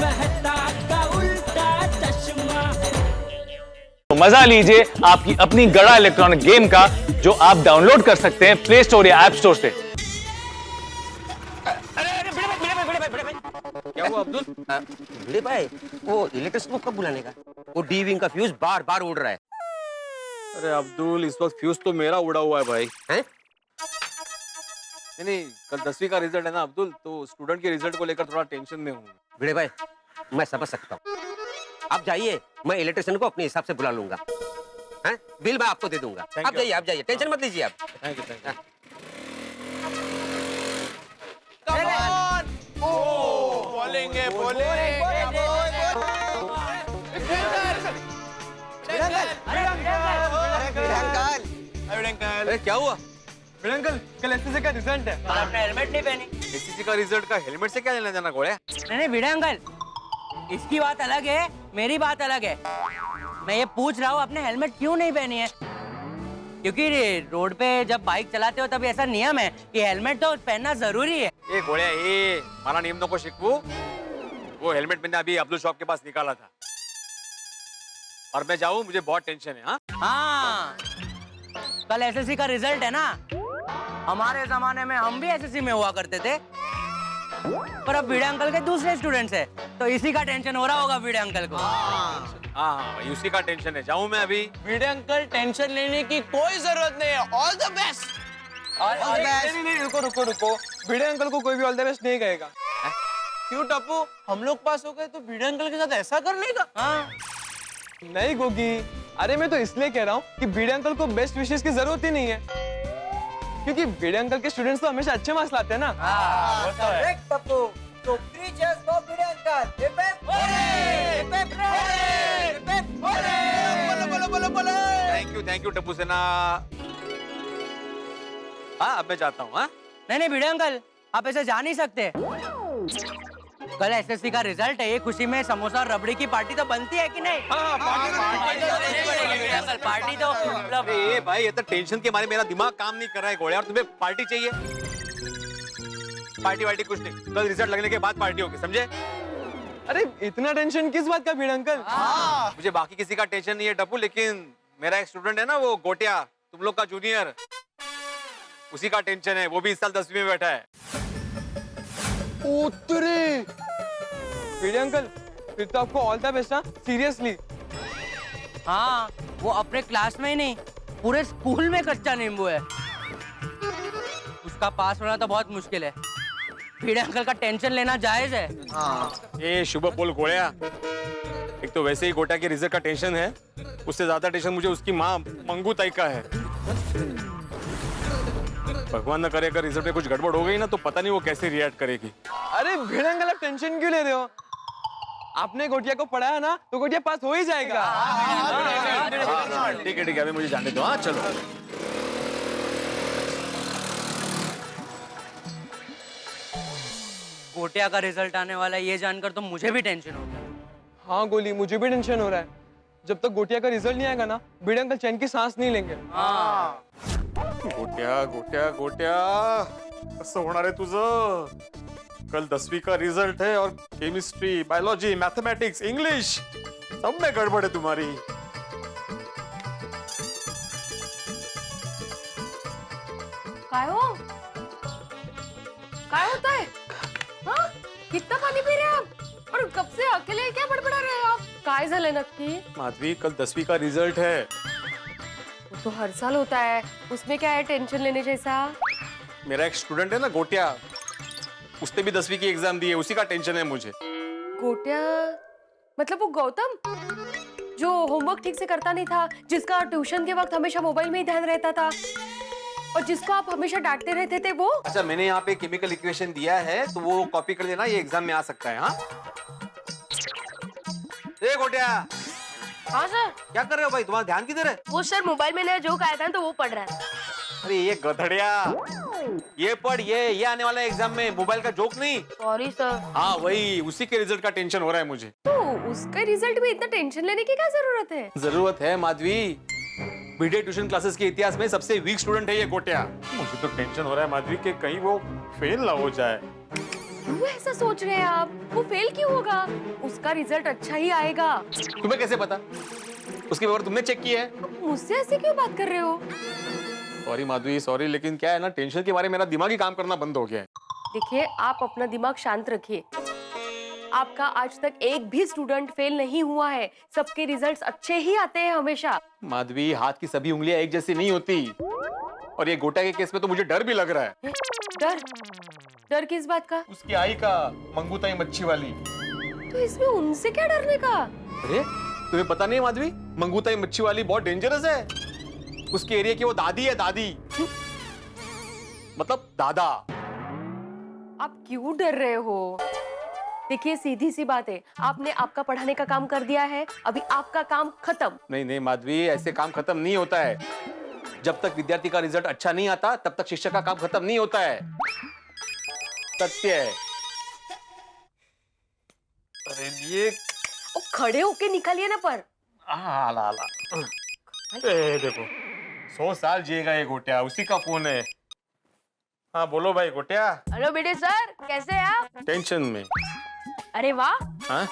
मेहता का उल्टा चश्मा। मजा लीजिए आपकी अपनी गड़ा इलेक्ट्रॉनिक गेम का, जो आप डाउनलोड कर सकते हैं प्ले स्टोर या ऐप स्टोर से। क्या हुआ अब्दुल? भिड़े भाई, वो इलेक्ट्रिशियन को कब बुलाने का? वो डी विंग का फ्यूज बार बार उड़ रहा है। अरे अब्दुल, इस वक्त फ्यूज तो मेरा उड़ा हुआ है भाई। हैं? नहीं, कल 10वीं का रिजल्ट है ना अब्दुल, तो स्टूडेंट के रिजल्ट को लेकर थोड़ा टेंशन में हूँ। भिड़े भाई, मैं समझ सकता हूँ। आप जाइए, मैं इलेक्ट्रिशियन को अपने हिसाब से बुला लूंगा। हैं? बिल मैं आपको दे दूंगा। आप जाइए, टेंशन मत लीजिए आप। Thank you. अरे क्या हुआ? अंकल, कल एसएससी का रिजल्ट है। आपने हेलमेट नहीं पहनी। एसएससी का रिजल्ट का हेलमेट से क्या लेना देना घोड़े? नहीं भिड़े अंकल, इसकी बात अलग है, मेरी बात अलग है। मैं ये पूछ रहा हूँ आपने हेलमेट क्यों नहीं पहनी है? क्योंकि रोड पे जब बाइक चलाते हो तब ऐसा नियम है कि हेलमेट तो पहनना जरूरी है। ए घोड़े, ये मारा नियम को शिकवू। वो हेलमेट मैंने अभी अब्दुल शॉप के पास निकाला था, और मैं जाऊँ, मुझे बहुत टेंशन है। हाँ, कल एसएससी का रिजल्ट है ना। हमारे जमाने में हम भी एसएससी में हुआ करते थे, पर अब भिड़े अंकल के दूसरे स्टूडेंट्स है, तो इसी का टेंशन हो रहा होगा भिड़े अंकल को। हाँ, उसी का टेंशन है। जाऊँ मैं अभी? भिड़े अंकल, टेंशन लेने की कोई जरूरत नहीं है। All the best. नहीं, रुको। भिड़े अंकल को कोई भी ऑल द बेस्ट नहीं कहेगा। क्यों टप्पू, हम लोग पास हो गए तो भिड़े अंकल के साथ ऐसा कर लेगा? हाँ। नहीं गोगी, अरे मैं तो इसलिए कह रहा हूँ कि भिड़े अंकल को बेस्ट विशेष की जरूरत ही नहीं है, क्योंकि भिड़े अंकल के स्टूडेंट्स तो हमेशा अच्छे मार्क्स लाते हैं ना। वो तो है। थैंक यू टप्पू सेना। हाँ, अब मैं जाता हूँ। हाँ, नहीं भिड़े अंकल, आप ऐसे जा नहीं सकते। कल एसएससी का रिजल्ट है, ये खुशी में समोसा और रबड़ी की पार्टी तो बनती है कि नहीं? पार्टी तो मतलब। अरे भाई, ये तो टेंशन के मारे मेरा दिमाग काम नहीं कर रहा है घोड़े, और तुम्हें पार्टी चाहिए? पार्टी वार्टी कुछ नहीं, कल रिजल्ट लगने के बाद पार्टी होगी, समझे? अरे इतना टेंशन किस बात का भिड़े अंकल? मुझे बाकी किसी का टेंशन नहीं है टप्पू, लेकिन मेरा एक स्टूडेंट है ना, वो गोटिया, तुम लोग का जूनियर, उसी का टेंशन है। वो भी इस साल 10वीं में बैठा है। उतरे भिड़े अंकल, फिर तो आपको ऑल द बेस्ट। सीरियसली। हाँ, वो अपने क्लास में ही नहीं, पूरे स्कूल में कच्चा नींबू है। उसका पास होना तो बहुत मुश्किल है। भिड़े अंकल का टेंशन लेना जायज है। ये शुभ बोल घोड़िया, एक तो वैसे ही गोटा के रिजल्ट का टेंशन है, उससे ज्यादा टेंशन मुझे उसकी माँ मंगू ताई का है। भगवान न करे अगर रिजल्ट में कुछ गड़बड़ हो गई ना, तो पता नहीं वो कैसे रिएक्ट करेगी। अरे भिड़े अंकल, आप टेंशन क्यों ले रहे हो? आपने गोटिया को पढ़ाया ना, तो गोटिया पास हो ही जाएगा। ठीक है, अभी मुझे जाने दो। हाँ चलो। गोटिया का रिजल्ट आने वाला है, ये जानकर तो मुझे भी टेंशन हो गया। हाँ गोली, मुझे भी टेंशन हो रहा है। जब तक गोटिया का रिजल्ट नहीं आएगा ना, भिड़े अंकल चैन की सांस नहीं लेंगे। गोट्या कसं होणार आहे तुझं? कल 10वीं का रिजल्ट है, और केमिस्ट्री, बायोलॉजी, मैथमेटिक्स, इंग्लिश, सब में गड़बड़ है तुम्हारी। काय होता है? हाँ? कितना पानी पी रहे हैं आप? और कब से अकेले क्या बड़बड़ा रहे हैं आप? काय झालं नक्की? माधवी, कल 10वीं का रिजल्ट है। वो तो हर साल होता है, उसमें क्या है टेंशन लेने जैसा? मेरा एक स्टूडेंट है ना गोटिया, उसने भी 10वीं की एग्जाम दी है, उसी का टेंशन है मुझे। गोटिया मतलब वो गौतम जो होमवर्क ठीक से करता नहीं था, जिसका ट्यूशन के वक्त हमेशा मोबाइल में ही ध्यान रहता था, और जिसको आप हमेशा डांटते रहते थे वो? अच्छा, मैंने यहाँ पे केमिकल इक्वेशन दिया है, तो वो कॉपी कर लेना, ये एग्जाम में आ सकता है। हाँ ए गोटिया। हाँ सर। क्या कर रहे हो भाई, तुम्हारा ध्यान किधर है? वो सर मोबाइल में नया जोक आया था तो वो पढ़ रहा है। अरे ये गधड़िया, ये पढ़, ये आने वाला है एग्जाम में, मोबाइल का जोक नहीं। Sorry sir. हाँ वही, उसी के रिजल्ट का टेंशन हो रहा है मुझे। तो उसका रिजल्ट में इतना टेंशन लेने की क्या जरूरत है? जरूरत है माधवी, बीडे ट्यूशन क्लासेस के इतिहास में सबसे वीक स्टूडेंट है ये गोटिया। मुझे तो टेंशन हो रहा है माधवी कि कहीं वो फेल ना हो जाए। क्यों ऐसा सोच रहे हैं आप? वो फेल क्यों होगा? उसका रिजल्ट अच्छा ही आएगा। तुम्हें कैसे पता? उसके पेपर तुमने चेक किया है? मुझसे ऐसे क्यों बात कर रहे हो? सॉरी माधवी, सॉरी, लेकिन क्या है ना, टेंशन के बारे में मेरा दिमाग ही काम करना बंद हो गया है। देखिए, आप अपना दिमाग शांत रखिए। आपका आज तक एक भी स्टूडेंट फेल नहीं हुआ है। सबके रिजल्ट्स अच्छे ही आते हैं हमेशा। माधवी, हाथ की सभी उंगलियां एक जैसी नहीं होती, और ये गोटा के केस में तो मुझे डर भी लग रहा है। डर? डर किस बात का? उसकी आई का, मंगूताई मच्छी वाली। तो इसमें उनसे क्या डरने का? अरे तुम्हें पता नहीं माधवी, मंगूताई मच्छी वाली बहुत डेंजरस है। उसके एरिया की वो दादी है, दादी मतलब दादा। आप क्यों डर रहे हो? देखिए, सीधी सी बात है, आपने आपका पढ़ाने का काम कर दिया है, अभी आपका काम खत्म। नहीं नहीं माधवी, ऐसे काम खत्म नहीं होता है। जब तक विद्यार्थी का रिजल्ट अच्छा नहीं आता तब तक शिक्षक का काम खत्म नहीं होता है। सत्य है। अरे ये खड़े होके निकालिए ना पर। ला देखो, 100 साल जिएगा ये गोटिया, उसी का फोन है। हाँ बोलो भाई गोटिया। हेलो बेटे सर, कैसे हैं आप? टेंशन में। अरे वाह। हाँ?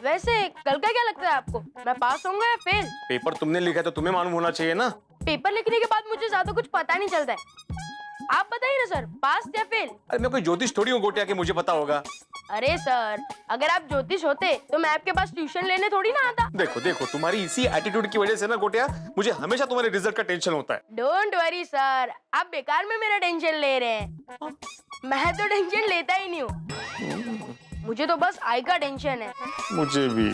वैसे कल का क्या लगता है आपको, मैं पास होऊंगा या फेल? पेपर तुमने लिखा है तो तुम्हें मालूम होना चाहिए ना। पेपर लिखने के बाद मुझे ज्यादा कुछ पता नहीं चलता है। आप बताइए ना सर, पास या फेल? अरे मैं कोई ज्योतिष थोड़ी हूँ गोटिया के मुझे पता होगा। अरे सर, अगर आप ज्योतिष होते तो मैं आपके पास ट्यूशन लेने थोड़ी ना आता। देखो देखो, तुम्हारी इसी एटीट्यूड की वजह से ना गोटिया, मुझे हमेशा तुम्हारे रिजल्ट का टेंशन होता है। डोंट वरी सर, आप बेकार में मेरा टेंशन ले रहे हैं। मैं तो टेंशन लेता ही नहीं हूँ, मुझे तो बस आई का टेंशन है। मुझे भी।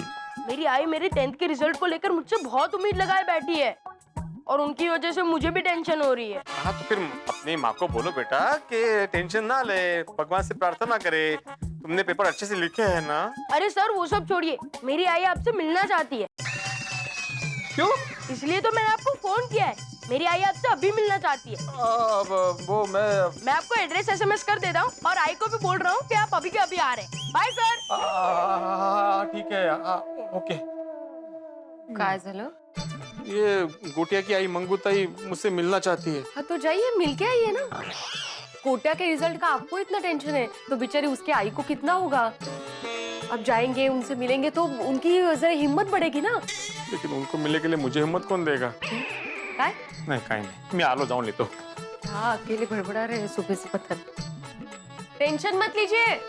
मेरी आई मेरे 10th के रिजल्ट को लेकर मुझसे बहुत उम्मीद लगाए बैठी है, और उनकी वजह से मुझे भी टेंशन हो रही है। हाँ तो फिर अपनी माँ को बोलो बेटा कि टेंशन ना ले, भगवान से प्रार्थना करे। तुमने पेपर अच्छे से लिखे हैं ना? अरे सर वो सब छोड़िए, मेरी आई आपसे मिलना चाहती है। क्यों? इसलिए तो मैंने आपको फोन किया है। मेरी आई आपसे अभी मिलना चाहती है। वो मैं आपको एड्रेस SMS कर देता हूँ, और आई को भी बोल रहा हूँ कि आप अभी के अभी आ रहे हैं। Bye sir. ठीक है, ओके। काय झालं? ये गोटिया की आई मंगूताई मुझसे मिलना चाहती है। हाँ तो जाइए, मिल के आइए ना। कोटा के रिजल्ट का आपको इतना टेंशन है तो बेचारी उसके आई को कितना होगा। अब जाएंगे, उनसे मिलेंगे तो उनकी जरा हिम्मत बढ़ेगी ना। लेकिन उनको मिलने के लिए मुझे हिम्मत कौन देगा? काय? नहीं काई नहीं, मैं आलो जाऊं ले तो। हाँ, अकेले बड़बड़ा रहे सुबह से पत्थर। टेंशन मत लीजिए।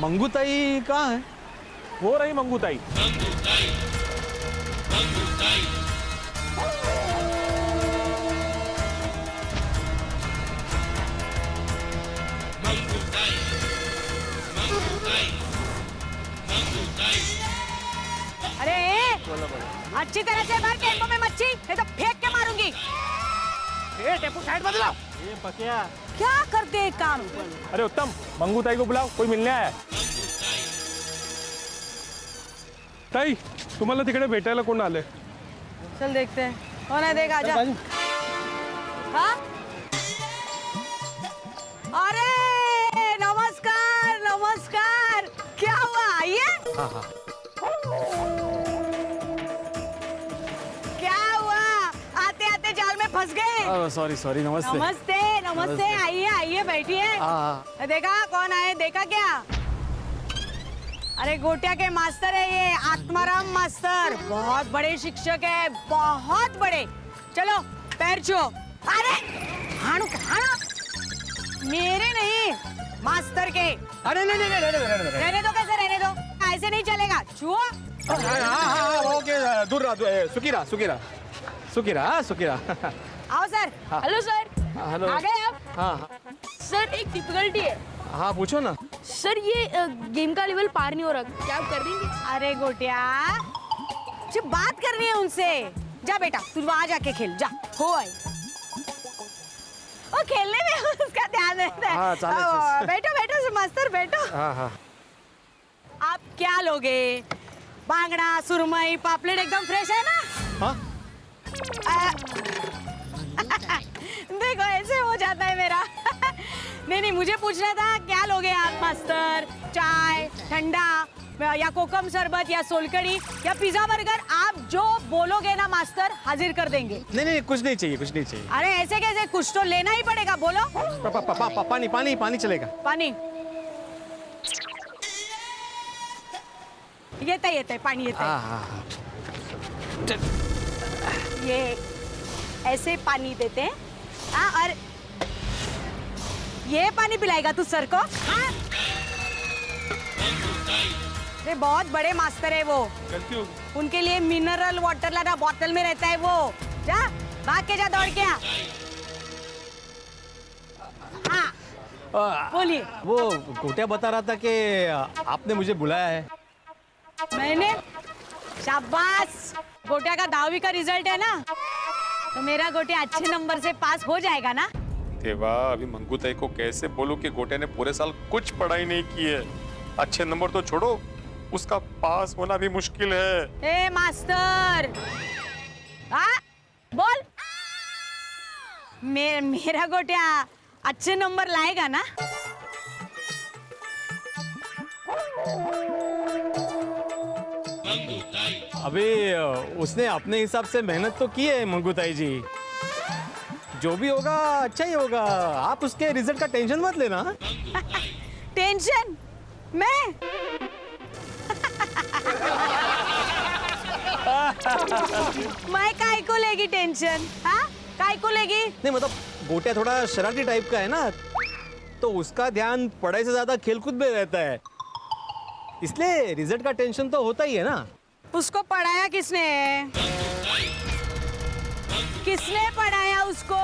मंगूताई कहाँ है? वो रही मंगूताई। अरे अच्छी तरह से मार टेम्पो में मच्छी, नहीं तो फेंक के मारूंगी। टेम्पो साइड बदला। ये पकिया। क्या करते एक काम? अरे उत्तम, मंगूताई को बुलाओ, कोई मिलने आया है। ताई, तुम्हाला तिकडे भेटायला कोण आले? चल देखते हैं कौन है, देख आजा। हाँ? अरे नमस्कार नमस्कार, क्या हुआ, आइए। क्या हुआ, आते आते जाल में फंस गए? सॉरी सॉरी, नमस्ते। नमस्ते नमस्ते, आइए आइए बैठिए। देखा कौन आए, देखा क्या? अरे गोटिया के मास्टर है ये, आत्माराम मास्टर, बहुत बड़े शिक्षक है, बहुत बड़े। चलो पैर छुओ। अरे हाणु हाणु, मेरे नहीं मास्टर के। अरे नहीं नहीं नहीं रहने दो, कैसे रहने दो, ऐसे नहीं चलेगा, छुओ। ओके, दूर रहा, सुकीरा सुकीरा सुकीरा सुकीरा। आओ सर। Hello sir. हेलो। आ गए आप? हाँ सर एक डिफिकल्टी है। हाँ, पूछो ना। सर ये गेम का लेवल पार नहीं हो रहा, क्या आप कर देंगे? अरे गोटिया, जो बात करनी है उनसे, जा बेटा तू वहां जाके खेल, जा। हो आई और खेलने में उसका ध्यान रहता है। हाँ, चालेल। बैठो बैठो मास्टर, बैठो। हाँ हाँ। आप क्या लोगे? बांगड़ा, सुरमई, पापलेट एकदम फ्रेश है ना? हाँ? देखो ऐसे हो जाता है मेरा। नहीं मुझे पूछना था क्या लोगे आप मास्टर? चाय, ठंडा या कोकम शरबत या सोलकड़ी या पिज्जा बर्गर? आप जो बोलोगे ना मास्टर हाजिर कर देंगे। नहीं कुछ नहीं चाहिए, कुछ नहीं चाहिए। अरे ऐसे कैसे, कुछ तो लेना ही पड़ेगा, बोलो। पानी पानी पानी चलेगा। पानी येते पानी येते। ये ऐसे पानी देते हैं। हाँ, और ये पानी पिलाएगा तू सर को? हाँ? अरे बहुत बड़े मास्टर है वो, गलती हो गई। उनके लिए मिनरल वाटर लाना बोतल में रहता है वो। जा भाग के जा, दौड़ के आ। हाँ बोलिए। वो गोटिया बता रहा था कि आपने मुझे बुलाया है। मैंने? शाबाश, गोटिया का 10वीं का रिजल्ट है ना, तो मेरा गोटिया अच्छे नंबर से पास हो जाएगा ना। देवा, अभी मंगूताई को कैसे बोलूं कि गोटिया ने पूरे साल कुछ पढ़ाई नहीं की है। अच्छे नंबर तो छोड़ो, उसका पास होना भी मुश्किल है। ए मास्टर, हाँ बोल। मेरा गोटिया अच्छे नंबर लाएगा ना? अभी उसने अपने हिसाब से मेहनत तो की है मंगूताई जी। जो भी होगा अच्छा ही होगा। आप उसके रिजल्ट का टेंशन मत लेना। टेंशन? मैं? मैं काय को लेगी टेंशन? हाँ, काय को लेगी? नहीं मतलब गोटिया थोड़ा शरारती टाइप का है ना, तो उसका ध्यान पढ़ाई से ज्यादा खेलकूद में रहता है, इसलिए रिजल्ट का टेंशन तो होता ही है ना। उसको पढ़ाया किसने? किसने पढ़ाया उसको?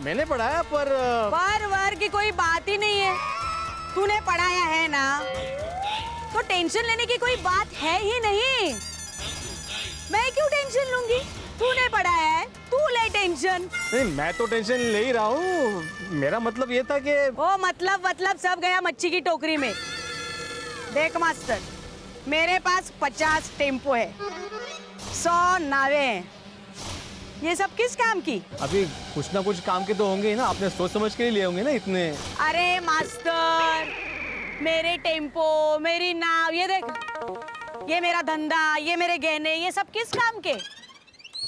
मैंने पढ़ाया, पर वर की कोई बात ही नहीं है। तूने पढ़ाया है ना, तो टेंशन लेने की कोई बात है ही नहीं। मैं क्यों टेंशन लूंगी? तूने पढ़ाया है, तू ले टेंशन। नहीं, मैं तो टेंशन ले ही रहा हूँ। मेरा मतलब ये था कि ओ मतलब सब गया मच्छी की टोकरी में। देख मास्टर, मेरे पास 50 टेम्पो है, 100 नावें हैं। ये सब किस काम की? अभी कुछ ना कुछ काम के तो होंगे ही ना, आपने सोच समझ के ही लिए होंगे ना इतने। अरे मास्टर, मेरे टेम्पो, मेरी नाव, ये देख, ये मेरा धंधा, ये मेरे गहने, ये सब किस काम के?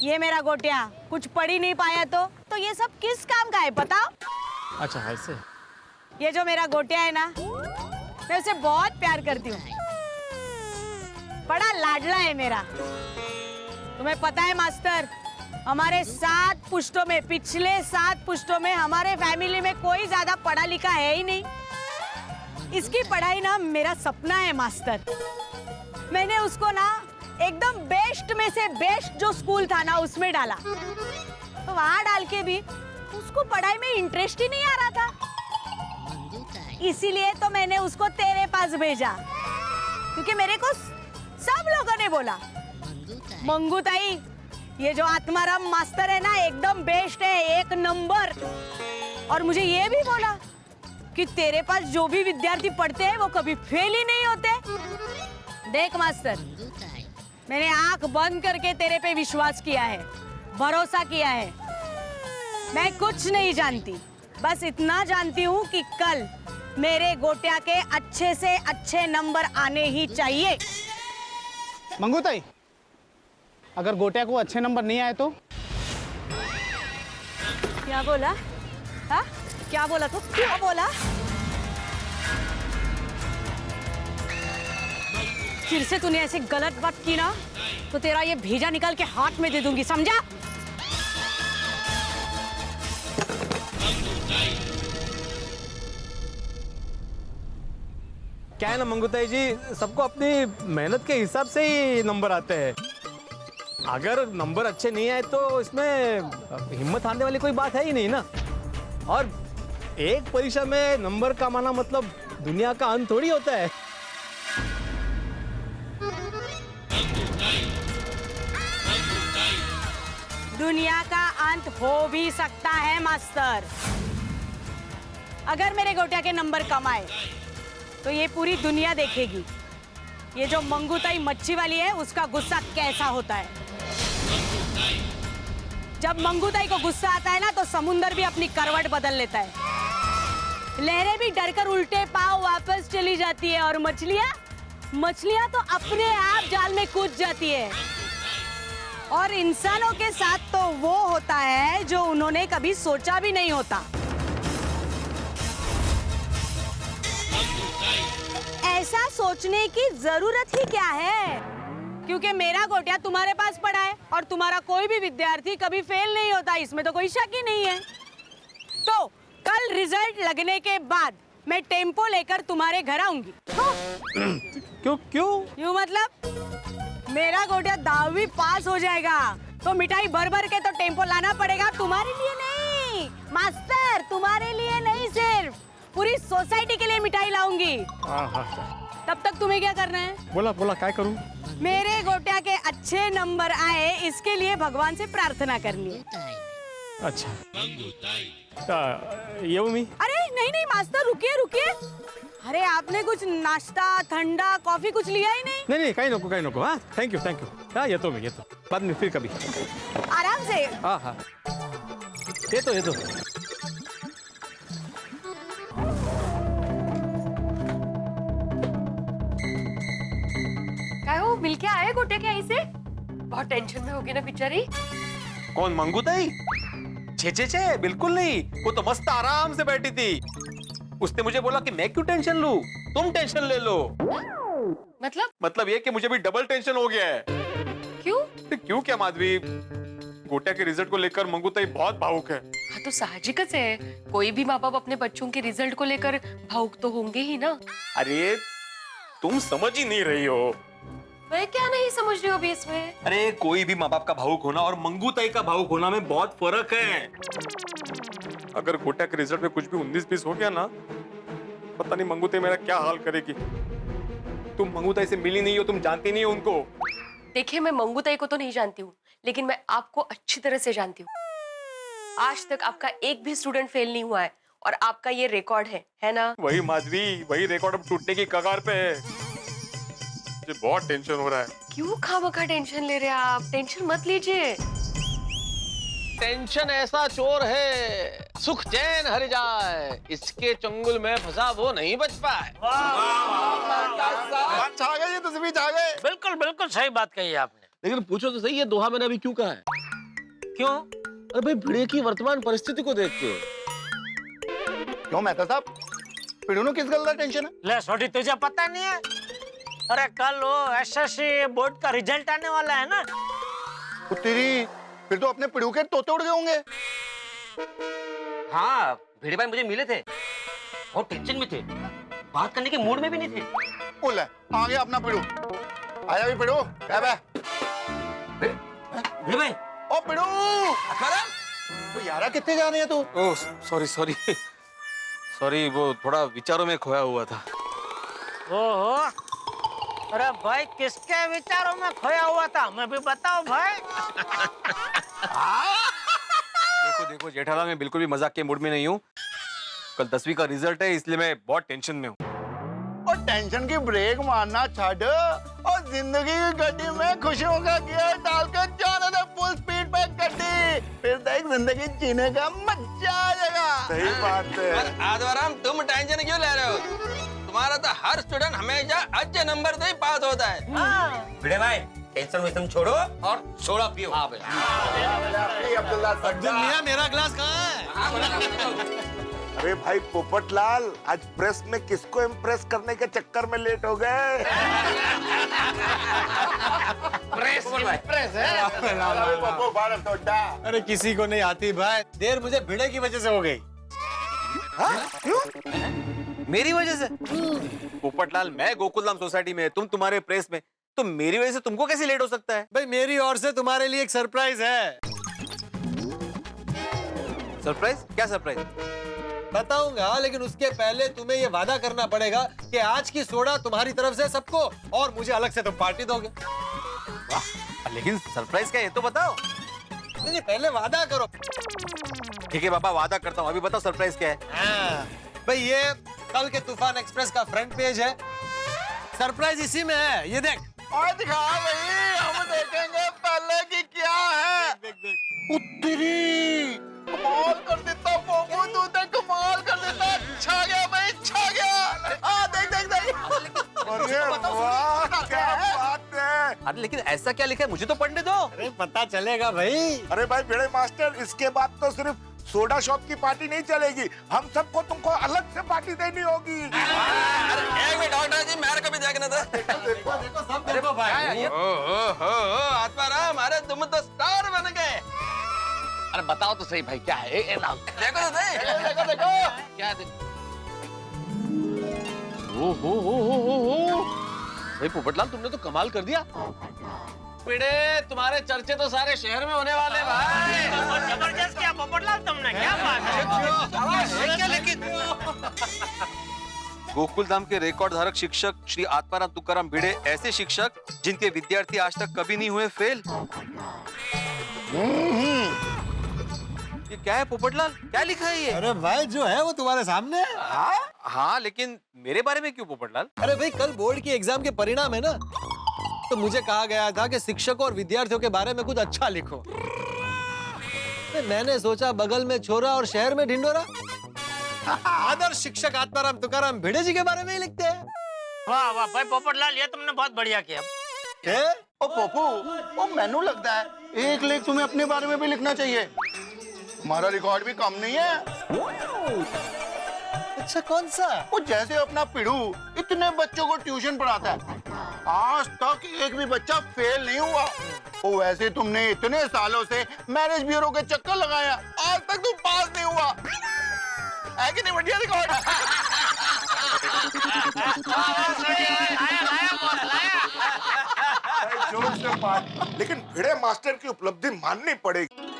ये मेरा गोटिया कुछ पढ़ ही नहीं पाया तो ये सब किस काम का है बताओ? अच्छा ऐसे। ये जो मेरा गोटिया है ना, मैं उसे बहुत प्यार करती हूँ, बड़ा लाडला है मेरा। तुम्हें पता है मास्टर, हमारे 7 पुश्तों में, पिछले 7 पुश्तों में हमारे फैमिली में कोई ज्यादा पढ़ा लिखा है ही नहीं। इसकी पढ़ाई ना मेरा सपना है मास्टर। मैंने उसको ना एकदम बेस्ट में से बेस्ट जो स्कूल था ना उसमें डाला, तो वहां डाल के भी उसको पढ़ाई में इंटरेस्ट ही नहीं आ रहा था। इसीलिए तो मैंने उसको तेरे पास भेजा, क्योंकि मेरे को सब लोगों ने बोला मंगूताई, ये जो आत्माराम मास्टर है ना एकदम बेस्ट है, 1 नंबर। और मुझे ये भी बोला कि तेरे पास जो भी विद्यार्थी पढ़ते हैं वो कभी फेल ही नहीं होते। देख मास्टर, मैंने आंख बंद करके तेरे पे विश्वास किया है, भरोसा किया है। मैं कुछ नहीं जानती, बस इतना जानती हूँ कि कल मेरे गोटिया के अच्छे से अच्छे नंबर आने ही चाहिए। मंगूताई, अगर गोटिया को अच्छे नंबर नहीं आए तो? क्या बोला? हाँ? क्या बोला तू? क्या बोला? फिर से तूने ऐसे गलत बात की ना, तो तेरा ये भेजा निकाल के हाथ में दे दूंगी, समझा? क्या है ना मंगूताई जी, सबको अपनी मेहनत के हिसाब से ही नंबर आते हैं। अगर नंबर अच्छे नहीं आए तो इसमें हिम्मत हारने वाली कोई बात है ही नहीं ना। और एक परीक्षा में नंबर कमाना मतलब दुनिया का अंत थोड़ी होता है। दुनिया का अंत हो भी सकता है मास्टर। अगर मेरे गोटिया के नंबर कम आए तो ये पूरी दुनिया देखेगी ये जो मंगूताई मच्छी वाली है उसका गुस्सा कैसा होता है। जब मंगूताई को गुस्सा आता है ना तो समुंदर भी अपनी करवट बदल लेता है। लहरें भी डरकर उल्टे पांव वापस चली जाती है और मछलियां तो अपने आप जाल में कूद जाती है। और इंसानों के साथ तो वो होता है जो उन्होंने कभी सोचा भी नहीं होता। ऐसा सोचने की जरूरत ही क्या है, क्योंकि मेरा गोटिया तुम्हारे पास पड़ा है और तुम्हारा कोई भी विद्यार्थी कभी फेल नहीं होता, इसमें तो कोई शक ही नहीं है। तो कल रिजल्ट लगने के बाद मैं टेम्पो लेकर तुम्हारे घर आऊंगी। क्यों क्यों? यूं मतलब मेरा गोटिया 10वीं पास हो जाएगा तो मिठाई भर भर के तो टेम्पो लाना पड़ेगा, तुम्हारे लिए नहीं मास्टर, तुम्हारे लिए नहीं, सिर्फ पूरी सोसाइटी के लिए मिठाई लाऊंगी। तब तक तुम्हें क्या करना है? बोला बोला काय करूं? मेरे गोटिया के अच्छे नंबर आए इसके लिए भगवान से प्रार्थना करनी है। अच्छा येऊ मी? अरे नहीं नहीं मास्टर, रुकिए रुकिए। अरे आपने कुछ नाश्ता, ठंडा, कॉफी कुछ लिया ही नहीं? नहीं काही नको हाँ, थैंक यू हाँ, येतो मी, येतो बाद में फिर कभी। आराम से। हाँ हाँ येतो। काय हो, मिलके आए गोटे के आई से? बहुत टेंशन में होगी ना बेचारी। कौन, मंगूताई? छे बिल्कुल नहीं, वो तो मस्त आराम से बैठी थी। उसने मुझे बोला कि मैं क्यों टेंशन लूं, तुम टेंशन ले लो। मतलब ये कि मुझे भी डबल टेंशन हो गया है। क्यों? क्यों क्या माधवी, गोटिया के रिजल्ट को लेकर मंगूताई बहुत भावुक है। हाँ तो साहजिक है, कोई भी माँ बाप अपने बच्चों के रिजल्ट को लेकर भावुक तो होंगे ही ना। अरे तुम समझ ही नहीं रही हो। मैं क्या नहीं समझ रही हूँ अभी इसमें? अरे कोई भी माँ बाप का भावुक होना और मंगूताई का भावुक होना में बहुत फर्क है। अगर गोटिया के रिजल्ट में कुछ भी 19-20 हो गया ना, पता नहीं मंगूताई मेरा क्या हाल करेगी। तुम मंगूताई से मिली नहीं हो, तुम जानती नहीं हो उनको। देखिए, मैं मंगूताई को तो नहीं जानती हूँ, लेकिन मैं आपको अच्छी तरह से जानती हूँ। आज तक आपका एक भी स्टूडेंट फेल नहीं हुआ है और आपका ये रिकॉर्ड है ना? वही माधवी, वही रिकॉर्ड अब टूटने की कगार पे है। मुझे बहुत टेंशन हो रहा है। क्यों खामखा टेंशन ले रहे हैं आप? टेंशन मत लीजिए। टेंशन ऐसा चोर है, सुख चैन हर जाए, इसके चंगुल में फंसा वो नहीं बच पाए। छा गए, तुम छा गए। बिल्कुल बिल्कुल सही बात कही आपने। लेकिन पूछो तो सही, ये दोहा मैंने अभी क्यों कहा है? क्यों? अरे भाई, भिड़े की वर्तमान परिस्थिति को देख के। क्यों मेहता साहब, पिड़ूनों किस गल का टेंशन है? ले छोटी, तुझे पता नहीं है? अरे कल वो एसएससी बोर्ड का रिजल्ट आने वाला है ना। तेरी, फिर तो अपने पिड़ू के तोते उड़ गए होंगे। हाँ, भिड़े भाई मुझे मिले थे, बहुत टेंशन में थे, बात करने के मूड में भी नहीं थे। बोले आ गया अपना पिड़ू, आया भी पिड़ू। भिड़े भाई, ओ पिड़ू, तो यारा कितने जा रहे हैं तू? ओह सॉरी, वो थोड़ा विचारों में खोया हुआ था। ओहो, अरे भाई, किसके विचारों में खोया हुआ था, मैं भी बताओ भाई। देखो जेठालाल, मैं बिल्कुल भी मजाक के मूड में नहीं हूँ। कल 10वीं का रिजल्ट है, इसलिए मैं बहुत टेंशन में हूँ। और टेंशन की ब्रेक मारना छोड़ और जिंदगी की गड्डी में खुशियों का गियर डालकर जाने दे फुल स्पीड पे गड्डी, फिर देख जिंदगी जीने का मजा आ जाएगा। सही बात है। आदवराम, तुम टेंशन क्यों ले रहे हो? तुम्हारा तो हर स्टूडेंट हमेशा अच्छे नंबर से ही पास होता है। भिड़े भाई, टेंशन वेंशन छोड़ो और सोडा पियो। हाँ भाई। मियां, मेरा ग्लास कहाँ है? अरे भाई पोपटलाल, आज प्रेस में किसको इम्प्रेस करने के चक्कर में लेट हो गए? प्रेस है। अरे किसी को नहीं आती भाई, देर मुझे भिड़े की वजह से हो गई। मेरी वजह से? पोपटलाल, मैं गोकुलधाम सोसाइटी में, तुम तुम्हारे प्रेस में, तो मेरी वजह से तुमको कैसे लेट हो सकता है? भाई मेरी ओर से तुम्हारे लिए एक सरप्राइज है। सरप्राइज? क्या सरप्राइज? बताऊंगा, लेकिन उसके पहले तुम्हें ये वादा करना पड़ेगा कि आज की सोडा तुम्हारी तरफ से सबको और मुझे अलग से तुम पार्टी दोगे। वाह, लेकिन सरप्राइज क्या है, ये तो बताओ। नहीं, पहले वादा करो। ठीक है बाबा, वादा करता हूँ। अभी बताओ सरप्राइज क्या है? हाँ, भाई ये कल के तूफान एक्सप्रेस का फ्रंट पेज है। सरप्राइज इसी में है, ये देख। और दिखा भाई, हम देखेंगे पहले की क्या है। उत्तरी, कमाल कर देता पोपू, तू तो कमाल कर देता। छा गया भाई, छा गया। हाँ देख देख देख। अरे वाह, क्या बात है। अरे लेकिन ऐसा क्या लिखा है, मुझे तो पढ़ने दो। अरे पता चलेगा भाई। अरे भाई भिड़े मास्टर, इसके बाद तो सिर्फ सोडा शॉप की पार्टी नहीं चलेगी, हम सबको तुमको अलग से पार्टी देनी होगी। एक मिनट डॉक्टर जी, मेरे को भी देखना था। देखो सब देखो भाई। आत्माराम, अरे तुम तो स्टार बन गए। अरे बताओ तो सही भाई, क्या है? देखो तो सही। देखो देखो। क्या हो भाई पोपटलाल, तुमने तो कमाल कर दिया। पिड़े, तुम्हारे चर्चे तो सारे शहर में होने वाले भाई। जबरदस्त किया पोपटलाल तुमने, क्या बात है। लेकिन गोकुल धाम के रिकॉर्ड धारक शिक्षक श्री आत्माराम तुकाराम भिड़े ऐसे शिक्षक जिनके विद्यार्थी आज तक कभी नहीं हुए फेल। ये क्या है पोपटलाल, क्या लिखा है ये? अरे भाई जो है वो तुम्हारे सामने है। हाँ, लेकिन मेरे बारे में क्यों पोपटलाल? अरे भाई कल बोर्ड की एग्जाम के परिणाम है ना, तो मुझे कहा गया था कि शिक्षकों और विद्यार्थियों के बारे में कुछ अच्छा लिखो। तो मैंने सोचा बगल में छोरा और शहर में ढिंडोरा। आदर्श शिक्षक आत्माराम तुकाराम भिड़े जी के बारे में ही लिखते हैं। वाह वाह भाई पोपटलाल, ये तुमने बहुत बढ़िया किया। ओ पोपू, ओ मैनू लगता है एक लेख तुम्हें अपने बारे में भी लिखना चाहिए। हमारा रिकॉर्ड भी कम नहीं है। अच्छा कौन सा? वो जैसे अपना पिड़ू इतने बच्चों को ट्यूशन पढ़ाता है, आज तक एक भी बच्चा फेल नहीं हुआ। वो वैसे तुमने इतने सालों से मैरिज ब्यूरो के चक्कर लगाया, आज तक तुम पास नहीं हुआ। है कि नहीं बढ़िया रिकॉर्ड? जोर से बात। लेकिन भिड़े मास्टर की उपलब्धि माननी पड़ेगी।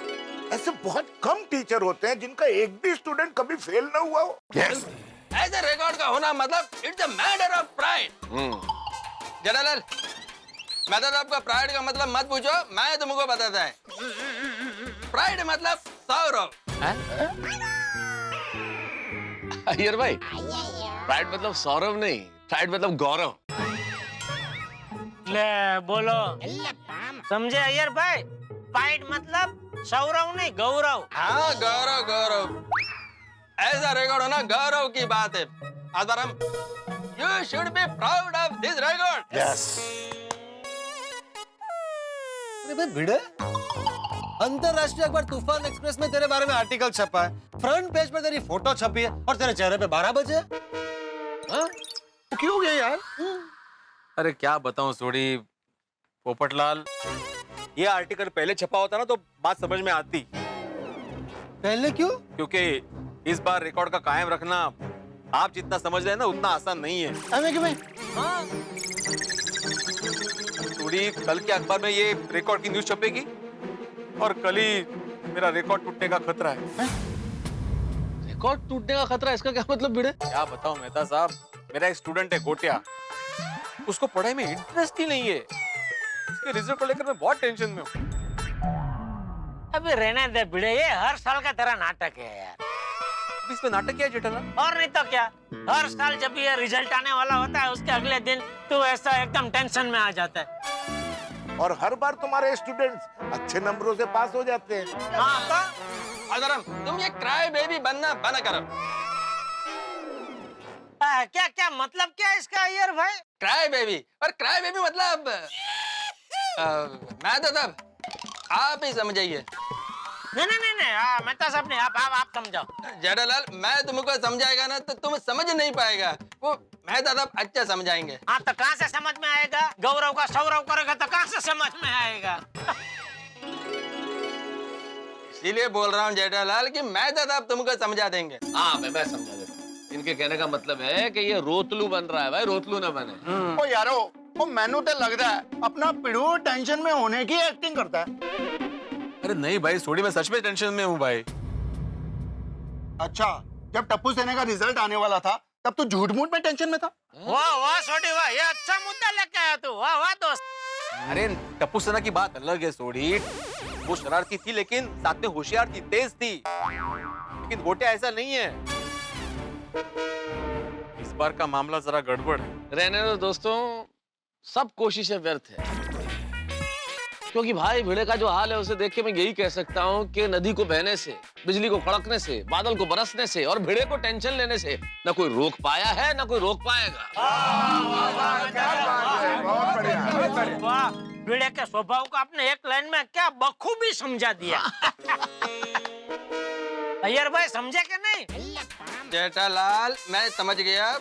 ऐसे बहुत कम टीचर होते हैं जिनका एक भी स्टूडेंट कभी फेल ना हुआ हो। ऐसे रिकॉर्ड का होना मतलब it's a matter of pride. Jethalal, matter of pride का मतलब मत पूछो, मैं तुमको बताता है। प्राइड मतलब सौरव। अय्यर भाई, प्राइड मतलब सौरव नहीं, प्राइड मतलब गौरव। ले बोलो, समझे अय्यर भाई? प्राइड मतलब सौरव नहीं, गौरव। हाँ, गौरव गौरव, ऐसा रिकॉर्ड होना गौरव की बात है। Atmaram, you should be proud of this record. Yes. अरे भाई भिड़े, अंतरराष्ट्रीय अखबार तूफान एक्सप्रेस में तेरे बारे में आर्टिकल छपा है, फ्रंट पेज पर तेरी फोटो छपी है और तेरे चेहरे पे 12 बजे। हाँ? क्यों हो गया यार? अरे क्या बताऊं सोडी पोपटलाल, ये आर्टिकल पहले छपा होता ना तो बात समझ में आती। पहले क्यों? क्योंकि इस बार रिकॉर्ड का कायम रखना आप जितना समझ रहे हैं ना उतना आसान नहीं है। अरे कि भाई? थोड़ी कल के अखबार में ये रिकॉर्ड की न्यूज छपेगी और कल ही मेरा रिकॉर्ड टूटने का खतरा है। रिकॉर्ड टूटने का खतरा, इसका क्या मतलब भिड़े? क्या बताऊं मेहता साहब, मेरा एक स्टूडेंट है गोटिया, उसको पढ़ाई में इंटरेस्ट ही नहीं है। उसके रिजल्ट को लेकर मैं बहुत टेंशन में हूँ। अबे रहने दे भिड़े, ये हर साल का तेरा नाटक है यार। इसमें नाटक क्या है जेठालाल? और नहीं तो क्या, हर साल जब ये रिजल्ट आने वाला होता है उसके अगले दिन तू ऐसा एकदम टेंशन में आ जाता है। और हर बार तुम्हारे स्टूडेंट्स अच्छे नंबरों से पास हो जाते हैं। हाँ तो आत्माराम, तुम ये क्राई बेबी बनना बंद करो। क्या क्या मतलब क्या है इसका अय्यर भाई? क्राई बेबी, और क्राई बेबी मतलब मैं तो तब आप ही समझाइए। नहीं नहीं नहीं, मैं तो सब नहीं, आप समझाओ। जेठालाल, मैं तुमको समझाएगा ना तो तुम समझ नहीं पाएगा, वो मैं तो तब अच्छा समझाएंगे। हाँ तो कहाँ से समझ में आएगा? गौरव का सौरव करेगा तो कहाँ से समझ में आएगा? इसीलिए बोल रहा हूँ जेठालाल कि मैं तो तब तुमको समझा देंगे। हाँ मैं समझा देता हूँ। इनके कहने का मतलब है कि ये रोतलू बन रहा है भाई, रोतलू ना बने। ओ यारो, ओ मैनू तो लगता है अपना पिड़ू टेंशन में होने की एक्टिंग करता है। अरे नहीं भाई सोडी, मैं सच में टेंशन में हूँ भाई। अच्छा, जब टप्पू सेना का रिजल्ट आने वाला था तब तू झूठ मूठ में टेंशन में था? वाह वाह छोटी वाह, ये अच्छा मुद्दा लेके आया तू। वाह वाह दोस्त। अरे टप्पू सेना की बात अलग है सोडी, वो शरारती थी लेकिन साथ में होशियार थी, तेज थी। लेकिन गोटिया ऐसा नहीं है। इस बार का मामला जरा गड़बड़ है। रहने दो दोस्तों, सब कोशिशें व्यर्थ है। क्योंकि भाई भिड़े का जो हाल है उसे देख के मैं यही कह सकता हूँ कि नदी को बहने से, बिजली को कड़कने से, बादल को बरसने से और भिड़े को टेंशन लेने से न कोई रोक पाया है न कोई रोक पाएगा। वाह, भिड़े के स्वभाव को आपने एक लाइन में क्या बखूबी समझा दिया। अय्यर भाई समझे कि नहीं? जेठालाल मैं समझ गया।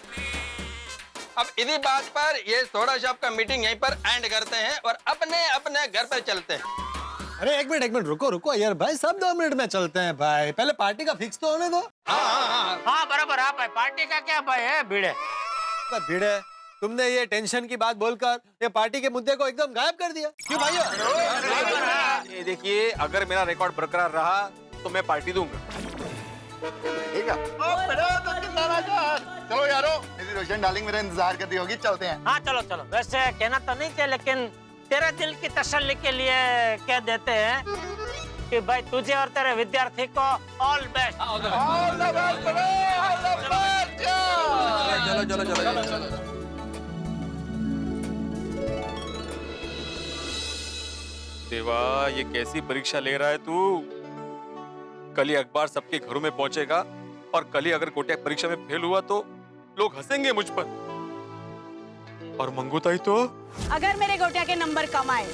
अब इसी बात पर ये थोड़ा सा आपका मीटिंग यहीं पर एंड करते हैं और अपने अपने घर पर चलते हैं। अरे एक मिनट रुको यार भाई, सब 2 मिनट में चलते हैं भाई, पहले पार्टी का फिक्स तो होने दो। हाँ बराबर। आप पार्टी का क्या भाई है भिड़े? भिड़े, तुमने ये टेंशन की बात बोलकर ये पार्टी के मुद्दे को एकदम गायब कर दिया क्यों भाई? ये देखिए, अगर मेरा रिकॉर्ड बरकरार रहा तो मैं पार्टी दूंगा। ठीक है। चलो यारो, मेरी रोशन डार्लिंग मेरा इंतजार करती होगी, चलते हैं। हाँ चलो चलो। वैसे कहना तो नहीं चाहिए लेकिन तेरे दिल की तसल्ली के लिए कह देते हैं कि भाई तुझे और तेरे विद्यार्थी को ऑल बेस्ट। चलो। देवा, ये कैसी परीक्षा ले रहा है तू? कल ही अखबार सबके घरों में पहुंचेगा और कल ही अगर गोटिया परीक्षा में फेल हुआ तो लोग हंसेंगे मुझ पर। और मंगूताई तो अगर मेरे गोटिया के नंबर कम आए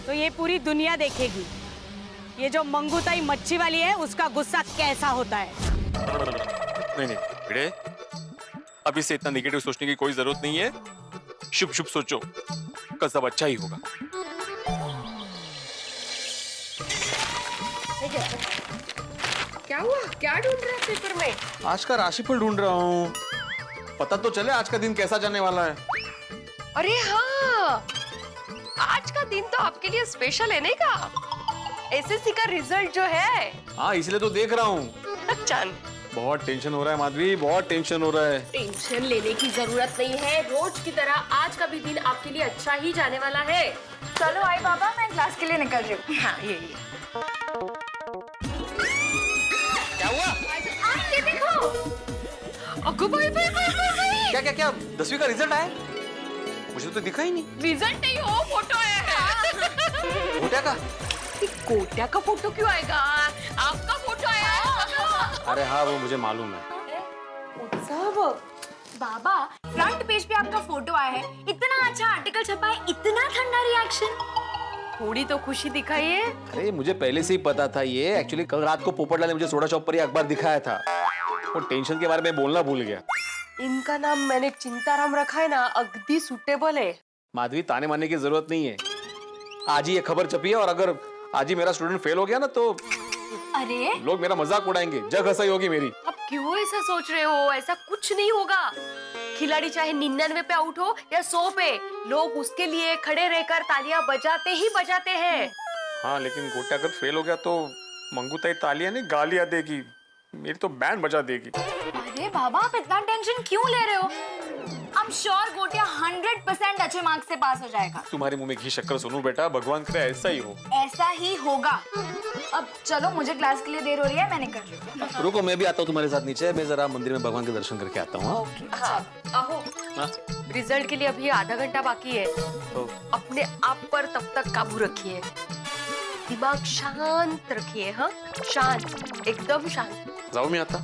तो ये पूरी दुनिया देखेगी ये जो मंगूताई मच्छी वाली है उसका गुस्सा कैसा होता है। नहीं भिड़े, अभी से इतना नेगेटिव सोचने की कोई जरूरत नहीं है। शुभ शुभ सोचो, कल सब अच्छा ही होगा। क्या हुआ? क्या ढूंढ रहे हैं पेपर में? आज का राशिफल ढूंढ रहा हूँ, पता तो चले आज का दिन कैसा जाने वाला है। अरे हाँ, आज का दिन तो आपके लिए स्पेशल है नहीं का? एसएससी का रिजल्ट जो है। हाँ, इसलिए तो देख रहा हूँ। चल, बहुत टेंशन हो रहा है माधवी, बहुत टेंशन हो रहा है। टेंशन लेने की जरूरत नहीं है, रोज की तरह आज का भी दिन आपके लिए अच्छा ही जाने वाला है। चलो आई बाबा, मैं क्लास के लिए निकल रही हूँ। हाँ ये क्या हुआ? ये देखो। अगो भाई। क्या 10वीं का रिजल्ट आया? मुझे तो दिखा ही नहीं। रिजल्ट नहीं हो, फोटो है। गोटिया का? गोटिया का फोटो क्यों आएगा? आपका फोटो आया है। अरे हाँ, वो मुझे मालूम है। उत्सव बाबा, फ्रंट पेज पे आपका फोटो आया है, इतना अच्छा आर्टिकल छपा है, इतना ठंडा रिएक्शन। थोड़ी तो खुशी दिखाइए। अरे मुझे पहले से ही पता था ये। एक्चुअली कल रात को पोपटलाल ने मुझे सोडा शॉप पर ये अखबार दिखाया था। वो टेंशन के बारे में बोलना भूल गया। इनका नाम मैंने चिंताराम रखा है ना, अगदी सुटेबल है। माधवी, ताने मारने की जरूरत नहीं है। आज ही ये खबर छपी है और अगर आज ही मेरा स्टूडेंट फेल हो गया ना तो अरे लोग मेरा मजाक उड़ाएंगे, जग हंसाई होगी मेरी। अब क्यों ऐसा सोच रहे हो? ऐसा कुछ नहीं होगा। खिलाड़ी चाहे 99 पे आउट हो या 100 पे, लोग उसके लिए खड़े रहकर तालियां बजाते ही बजाते हैं। हाँ, लेकिन गोटिया अगर फेल हो गया तो मंगूताई तालियां नहीं गालियां देगी, मेरी तो बैंड बजा देगी। अरे बाबा, आप इतना टेंशन क्यों ले रहे हो? I'm sure गोटिया 100% अच्छे मार्क्स से पास हो जाएगा। तुम्हारे मुंह में घी शक्कर सुनूं बेटा, भगवान करे ऐसा ही हो। ऐसा ही होगा। अब चलो, मुझे क्लास के लिए देर हो रही है, मैं निकल रही हूँ। रुको, मैं भी आता हूँ तुम्हारे साथ नीचे। मैं जरा मंदिर में भगवान के दर्शन करके आता हूँ। हाँ, आओ। रिजल्ट के लिए अभी आधा घंटा बाकी है। अपने आप पर तब तक काबू रखिए, दिमाग शांत रखिए। हाँ, शांत, एकदम शांत। जाओ, मैं आता।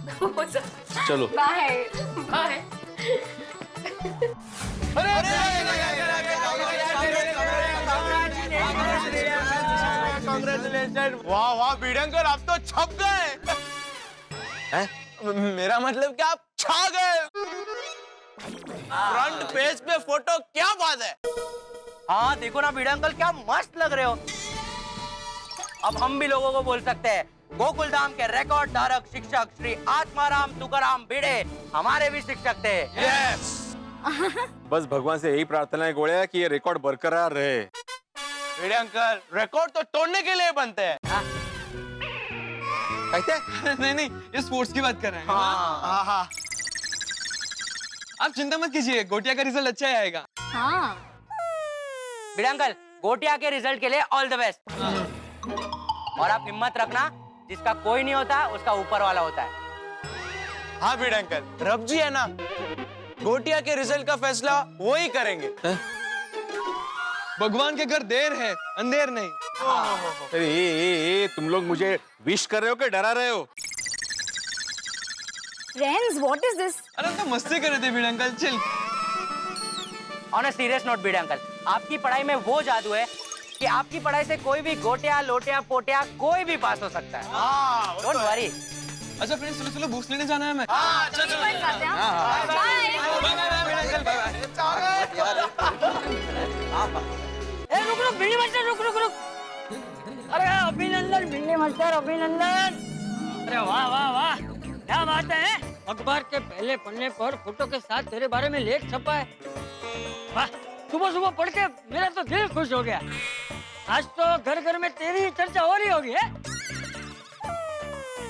चलो बाय बाय। वाह वाह भिड़ंकर, आप तो छप गए। मेरा मतलब कि आप छा गए। फ्रंट पेज पे फोटो, क्या बात है। हाँ देखो ना भिड़ंकल, क्या मस्त लग रहे हो। अब हम भी लोगों को बोल सकते हैं, गोकुलधाम के रिकॉर्ड धारक शिक्षक श्री आत्माराम तुकाराम भिड़े हमारे भी शिक्षक थे। यस। बस भगवान से यही प्रार्थना है गोड़िया कि ये रिकॉर्ड बरकरार रहे। भिड़े अंकल, रिकॉर्ड तो तोड़ने के लिए बनते हैं। नहीं, ये स्पोर्ट्स की बात कर रहे हैं। हाँ। आप चिंता मत कीजिए, गोटिया का रिजल्ट अच्छा ही आएगा। हाँ। भिड़े अंकल, गोटिया के रिजल्ट के लिए ऑल द बेस्ट। और आप हिम्मत रखना, जिसका कोई नहीं होता उसका ऊपर वाला होता है। हाँ भिड़े अंकल, रब जी है ना, गोटिया के रिजल्ट का फैसला वो ही करेंगे। भगवान के घर देर है, अंधेर नहीं। अरे तुम लोग मुझे विश कर रहे हो कि डरा रहे हो? Friends, what is this? अरे तो मस्ती कर रहे थे Bhide uncle, chill. On a serious note Bhide uncle, आपकी पढ़ाई में वो जादू है कि आपकी पढ़ाई से कोई भी गोटिया लोटिया पोटिया कोई भी पास हो सकता है। डोंट वरी। अच्छा फ्रेंड्स, चलो चलो बुक्स लेने जाना है हमें। चलो बाय बाय भिड़े अंकल, बाय बाय। रुक रुक भिड़े मास्टर, रुक रुक रुक। अरे अभिनंदन भिड़े मास्टर, अभिनंदन। अरे वाह वाह वाह, क्या बात है। अखबार के पहले पन्ने पर फोटो के साथ तेरे बारे में लेख छपा है। वाह, सुबह सुबह पढ़ के मेरा तो दिल खुश हो गया। आज तो घर घर में तेरी ही चर्चा हो रही होगी है?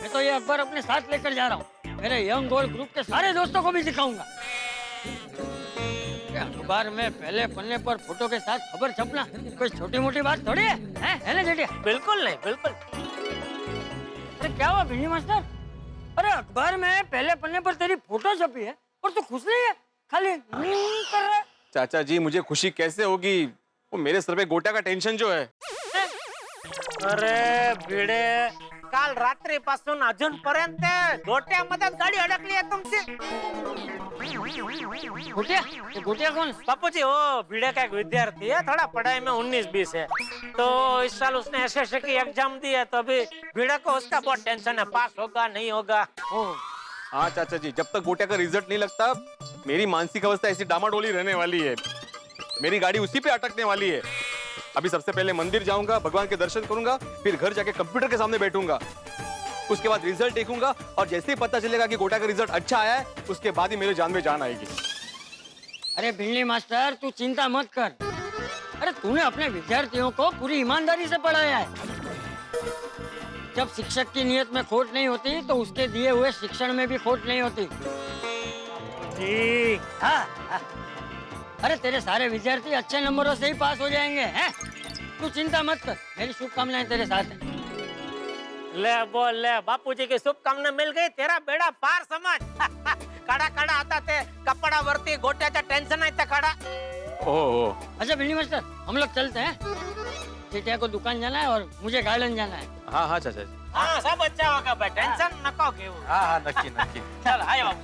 मैं तो ये अखबार अपने साथ लेकर जा रहा हूँ, मेरे यंग गोल ग्रुप के सारे दोस्तों को भी दिखाऊंगा। अखबार में पहले पन्ने पर फोटो के साथ खबर छपना कोई छोटी मोटी बात थोड़ी है ना जेठिया? बिल्कुल नहीं, बिल्कुल। अरे क्या हुआ भिड़ी मास्टर? अरे अखबार में पहले पन्ने पर तेरी फोटो छपी है और तू खुश नहीं है, खाली कर रहा है। चाचा जी, मुझे खुशी कैसे होगी? वो मेरे सर पे गोटा का टेंशन जो है। अरे भिडे, काल रात्रीपासून अजूनपर्यंत गोट्यामध्ये गाडी अडकली आहे तुमची। गोटिया? ये गोटिया कौन? बापूजी, वो भिड़े का एक विद्यार्थी है, थोड़ा पढ़ाई में 19-20 है। तो इस साल उसने एसएससी की एग्जाम दी है, तो अभी भिड़े को उसका बहुत टेंशन है, पास होगा नहीं होगा। हाँ चाचा जी, जब तक गोटिया का रिजल्ट नहीं लगता मेरी मानसिक अवस्था ऐसी डामाडोली रहने वाली है। मेरी गाड़ी उसी पे अटकने वाली है। अभी सबसे पहले मंदिर जाऊंगा, भगवान के दर्शन करूंगा, फिर घर जाके कंप्यूटर के सामने बैठूंगा, उसके बाद रिजल्ट देखूंगा और जैसे ही पता चलेगा कि गोटा का रिजल्ट अच्छा आया है, उसके बाद ही मेरे जान में जान आएगी। अरे भिड़े मास्टर, तू चिंता मत कर। अरे तूने अपने विद्यार्थियों को पूरी ईमानदारी से पढ़ाया है। जब शिक्षक की नियत में खोट नहीं होती तो उसके दिए हुए शिक्षण में भी खोट नहीं होती। जी हाँ, हाँ। अरे तेरे सारे विद्यार्थी अच्छे नंबरों से ही पास हो जाएंगे हैं? तू चिंता मत कर, मेरी शुभकामनाएं तेरे साथ हैं। ले बोल ले, बापूजी की शुभकामना मिल गई, तेरा बेड़ा पार समझ। काढा काढा आता ते कपडावरती गोट्याचा टेंशन आहे त्या काढा। ओह, अच्छा भिड़ी मास्टर, हम लोग चलते हैं। चेटिया को दुकान जाना है और मुझे गार्डन जाना है। हाँ हाँ चाचा जी, हाँ, सब अच्छा होगा भाई, टेंशन नको घेऊ। हाँ हाँ नक्की नक्की। चल आए बाबू।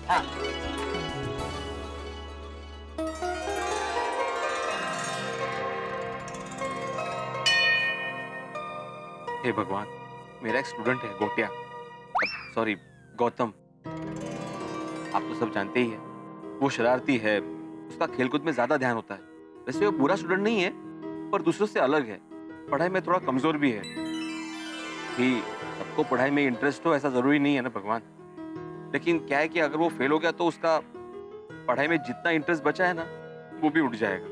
हे भगवान, मेरा एक स्टूडेंट है गोटिया, सॉरी गौतम, आप तो सब जानते ही है, वो शरारती है, उसका खेलकूद में ज्यादा ध्यान होता है। वैसे वो पूरा स्टूडेंट नहीं है, पर दूसरों से अलग है, पढ़ाई में थोड़ा कमजोर भी है। कि सबको पढ़ाई में इंटरेस्ट हो ऐसा जरूरी नहीं है ना भगवान। लेकिन क्या है कि अगर वो फेल हो गया तो उसका पढ़ाई में जितना इंटरेस्ट बचा है ना, वो भी उठ जाएगा।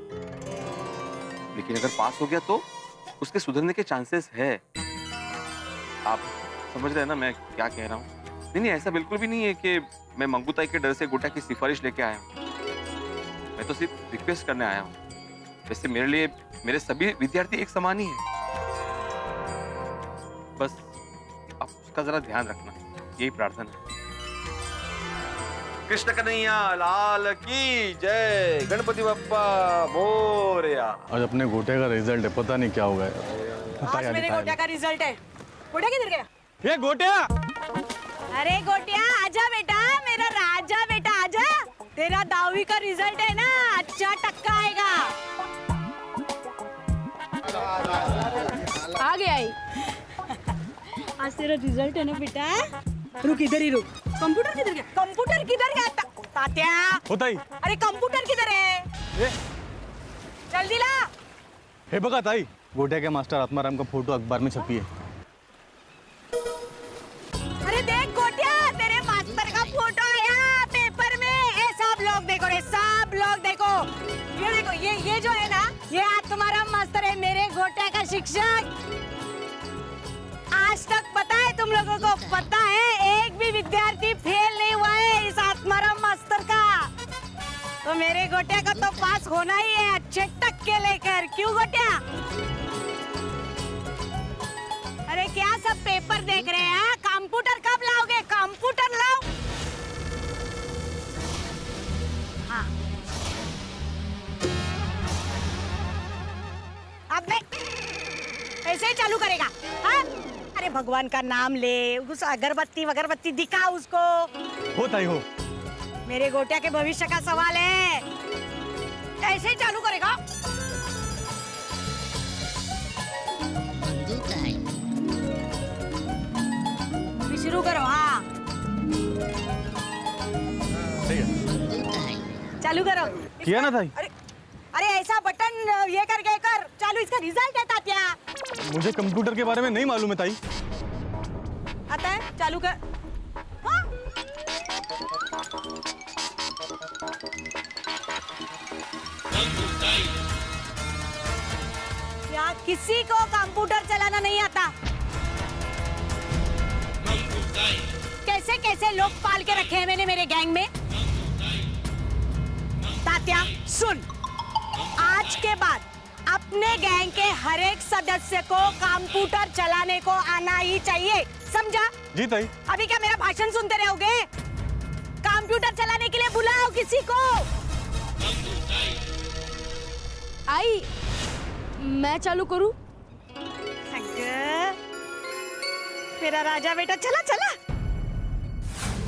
लेकिन अगर पास हो गया तो उसके सुधरने के चांसेस है। आप समझ रहे हैं ना मैं क्या कह रहा हूँ? नहीं, ऐसा बिल्कुल भी नहीं है कि मैं मंगूताई के डर से गोटा की सिफारिश लेके आया हूँ। मैं तो सिर्फ रिक्वेस्ट करने आया हूँ। वैसे मेरे लिए मेरे सभी विद्यार्थी एक समान ही है। बस आप उसका जरा ध्यान रखना, यही प्रार्थना है। कृष्ण कन्हैया लाल की जय, गणपति बप्पा मोरया। आज अपने गोटे का रिजल्ट है, पता नहीं क्या होगा। आज मेरे गोटिया का रिजल्ट है। गोटिया किधर गया? ये गोटिया, अरे गोटिया आजा बेटा, मेरा राजा बेटा आजा। तेरा 10वीं का रिजल्ट है ना, अच्छा टक्का आएगा। आ गया ही। आज तेरा रिजल्ट है ना बेटा। रुक इधर ही रुक। कंप्यूटर किधर गया? कंप्यूटर किधर गया? तात्या होता ही। अरे कंप्यूटर किधर है? जल्दी ला। हे बघा ताई, गोट्या के मास्टर आत्माराम का फोटो अखबार में छपी है। अरे देख गोटिया, तेरे मास्टर का फोटो आया पेपर में। ये सब लोग देखो, ये सब लोग देखो। ये देखो, ये जो है ना, ये आत्माराम मास्टर है, मेरे गोटिया का शिक्षक। आज तक पता है तुम लोगों को, पता है एक भी विद्यार्थी फेल नहीं हुआ है इस आत्माराम मास्टर का। तो मेरे गोटिया को तो पास होना ही है अच्छे टक्के लेकर। क्यों गोटिया? अरे क्या सब पेपर देख रहे हैं? कंप्यूटर कब लाओगे? कंप्यूटर लाओ। हाँ कैसे चालू करेगा? हाँ? अरे भगवान का नाम ले, उस अगरबत्ती दिखा उसको। हो ताई हो। मेरे गोटिया के भविष्य का सवाल है, कैसे चालू करेगा? अभी शुरू करो। हाँ चालू करो। किया ना ताई? अरे ऐसा बटन ये करके कर चालू, इसका रिजल्ट है तात्या। मुझे कंप्यूटर के बारे में नहीं मालूम है ताई। आता है? चालू कर। हाँ? क्या किसी को कंप्यूटर चलाना नहीं आता? कैसे कैसे लोग पाल के रखे हैं मैंने मेरे गैंग में। तात्या सुन, आज के बाद अपने गैंग के हर एक सदस्य को कंप्यूटर चलाने को आना ही चाहिए, समझा? जी ताई। अभी क्या मेरा भाषण सुनते रहोगे? कंप्यूटर चलाने के लिए बुलाओ किसी को। आई मैं चालू करूं? मेरा राजा बेटा, चला चला।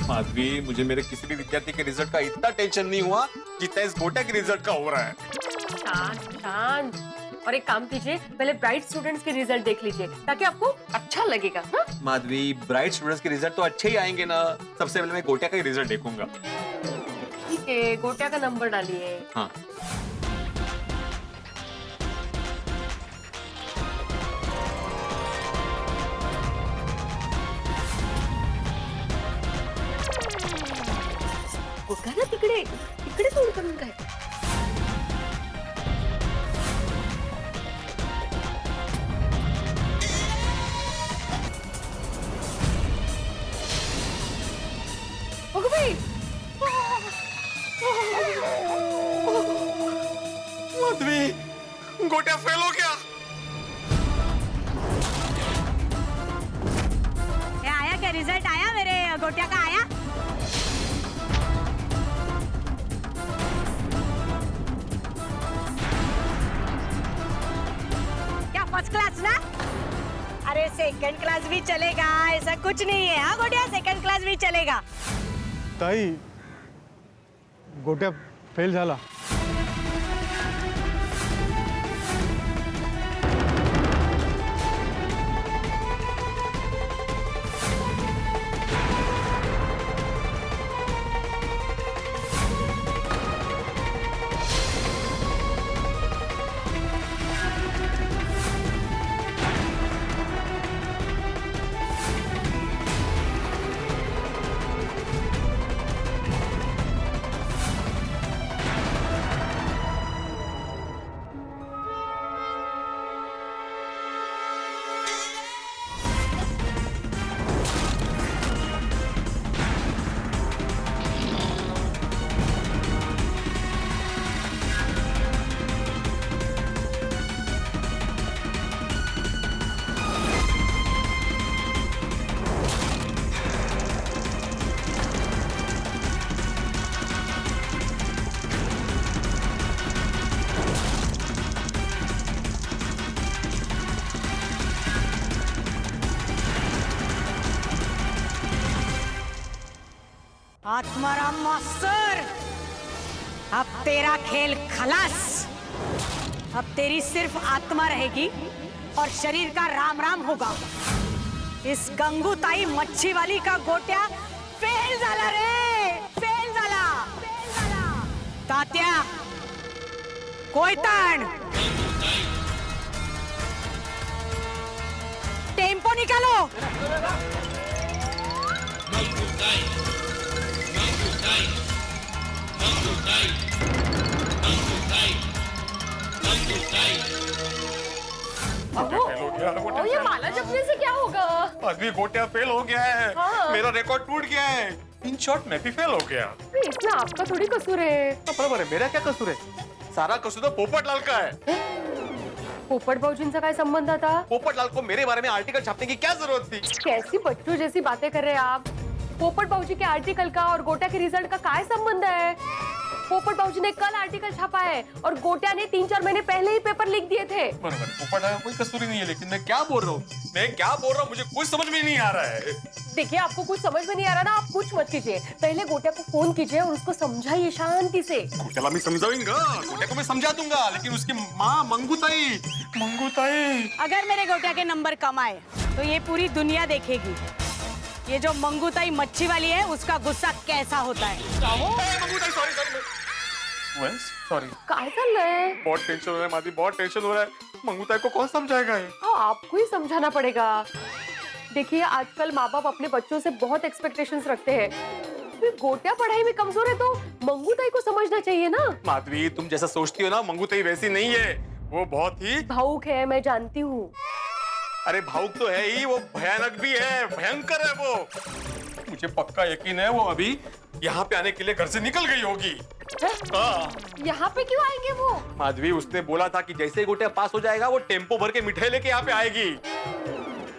माधवी, मुझे मेरे किसी भी विद्यार्थी के रिजल्ट का इतना टेंशन नहीं हुआ जितना इस गोटा के रिजल्ट का हो रहा है। शांत शांत। और एक काम कीजिए, पहले ब्राइट स्टूडेंट्स के रिजल्ट देख लीजिए ताकि आपको अच्छा लगेगा। हाँ? माधवी, ब्राइट स्टूडेंट्स के रिजल्ट तो अच्छे ही आएंगे ना। सबसे पहले मैं गोटिया का ही रिजल्ट देखूंगा। ठीक है, गोटिया का नंबर डालिए। हाँ। बघा ना तिकडे, तिकडे तोड करून काय? अगं बाई! माधवी, गोटिया फेल हो गया। ये आया क्या? रिजल्ट आया मेरे गोटिया का आया? क्या फर्स्ट क्लास ना? अरे सेकंड क्लास भी चलेगा, ऐसा कुछ नहीं है। हाँ गोटिया, सेकंड क्लास भी चलेगा। ताई गोट्या फेल झाला। आत्माराम मास्टर, अब तेरा खेल खलास। अब तेरी सिर्फ आत्मा रहेगी और शरीर का राम राम होगा। इस गंगूताई मच्छी वाली का गोट्या फेल झाला रे, फेल झाला। तात्या कोयतान, टेम्पो निकालो। ये माला जपने से क्या होगा? माधवी, गोटिया फेल हो गया है। हाँ। मेरा रिकॉर्ड टूट गया है। इन शॉर्ट मैं भी फेल हो गया। इसमें आपका थोड़ी कसूर है। बरोबर है, मेरा क्या कसूर है? सारा कसूर तो पोपटलाल का है। पोपट भाऊजींचा काय संबंध आता? पोपटलाल को मेरे बारे में आर्टिकल छापने की क्या जरूरत थी? कैसी बच्चों जैसी बातें कर रहे हैं आप? पोपट भाऊजी के आर्टिकल का और गोटा के रिजल्ट का काय संबंध है? पोपट बाबूजी ने कल आर्टिकल छापा है और गोटिया ने 3-4 महीने पहले ही पेपर लिख दिए थे। बराबर, पोपट का कोई कसूर ही नहीं है, लेकिन मैं क्या बोल रहा हूँ मुझे कुछ समझ में नहीं आ रहा है। देखिए, आपको कुछ समझ में नहीं आ रहा ना, आप कुछ मत कीजिए, पहले गोटिया को फोन कीजिए और उसको समझाइए शांति से। गोटियाला मैं समझाऊंगा, गोटिया को मैं समझा दूंगा, लेकिन उसकी माँ मंगूताई अगर मेरे गोटिया के नंबर कम आए तो ये पूरी दुनिया देखेगी ये जो मंगूताई मच्छी वाली है उसका गुस्सा कैसा होता है। सॉरी, काय चाललंय? बहुत टेंशन हो रहा है मादी, बहुत टेंशन हो रहा है। मंगूताई को कौन समझाएगा ये? हाँ, आपको ही समझाना पड़ेगा। देखिए, आजकल माँ बाप अपने बच्चों से बहुत एक्सपेक्टेशंस रखते हैं। फिर गोटिया पढ़ाई में कमजोर है तो मंगूताई को समझना चाहिए ना। माधवी, तुम जैसा सोचती हो ना, मंगूताई वैसी नहीं है, वो बहुत ही भावुक है, मैं जानती हूँ। अरे भावुक तो है ही, वो भयानक भी है, भयंकर है वो। मुझे पक्का यकीन है वो अभी यहाँ पे आने के लिए घर से निकल गई होगी। यहाँ पे क्यों आएंगे वो? माधवी, उसने बोला था कि जैसे ही गोटिया पास हो जाएगा वो टेम्पो भर के मिठाई लेके यहाँ पे आएगी।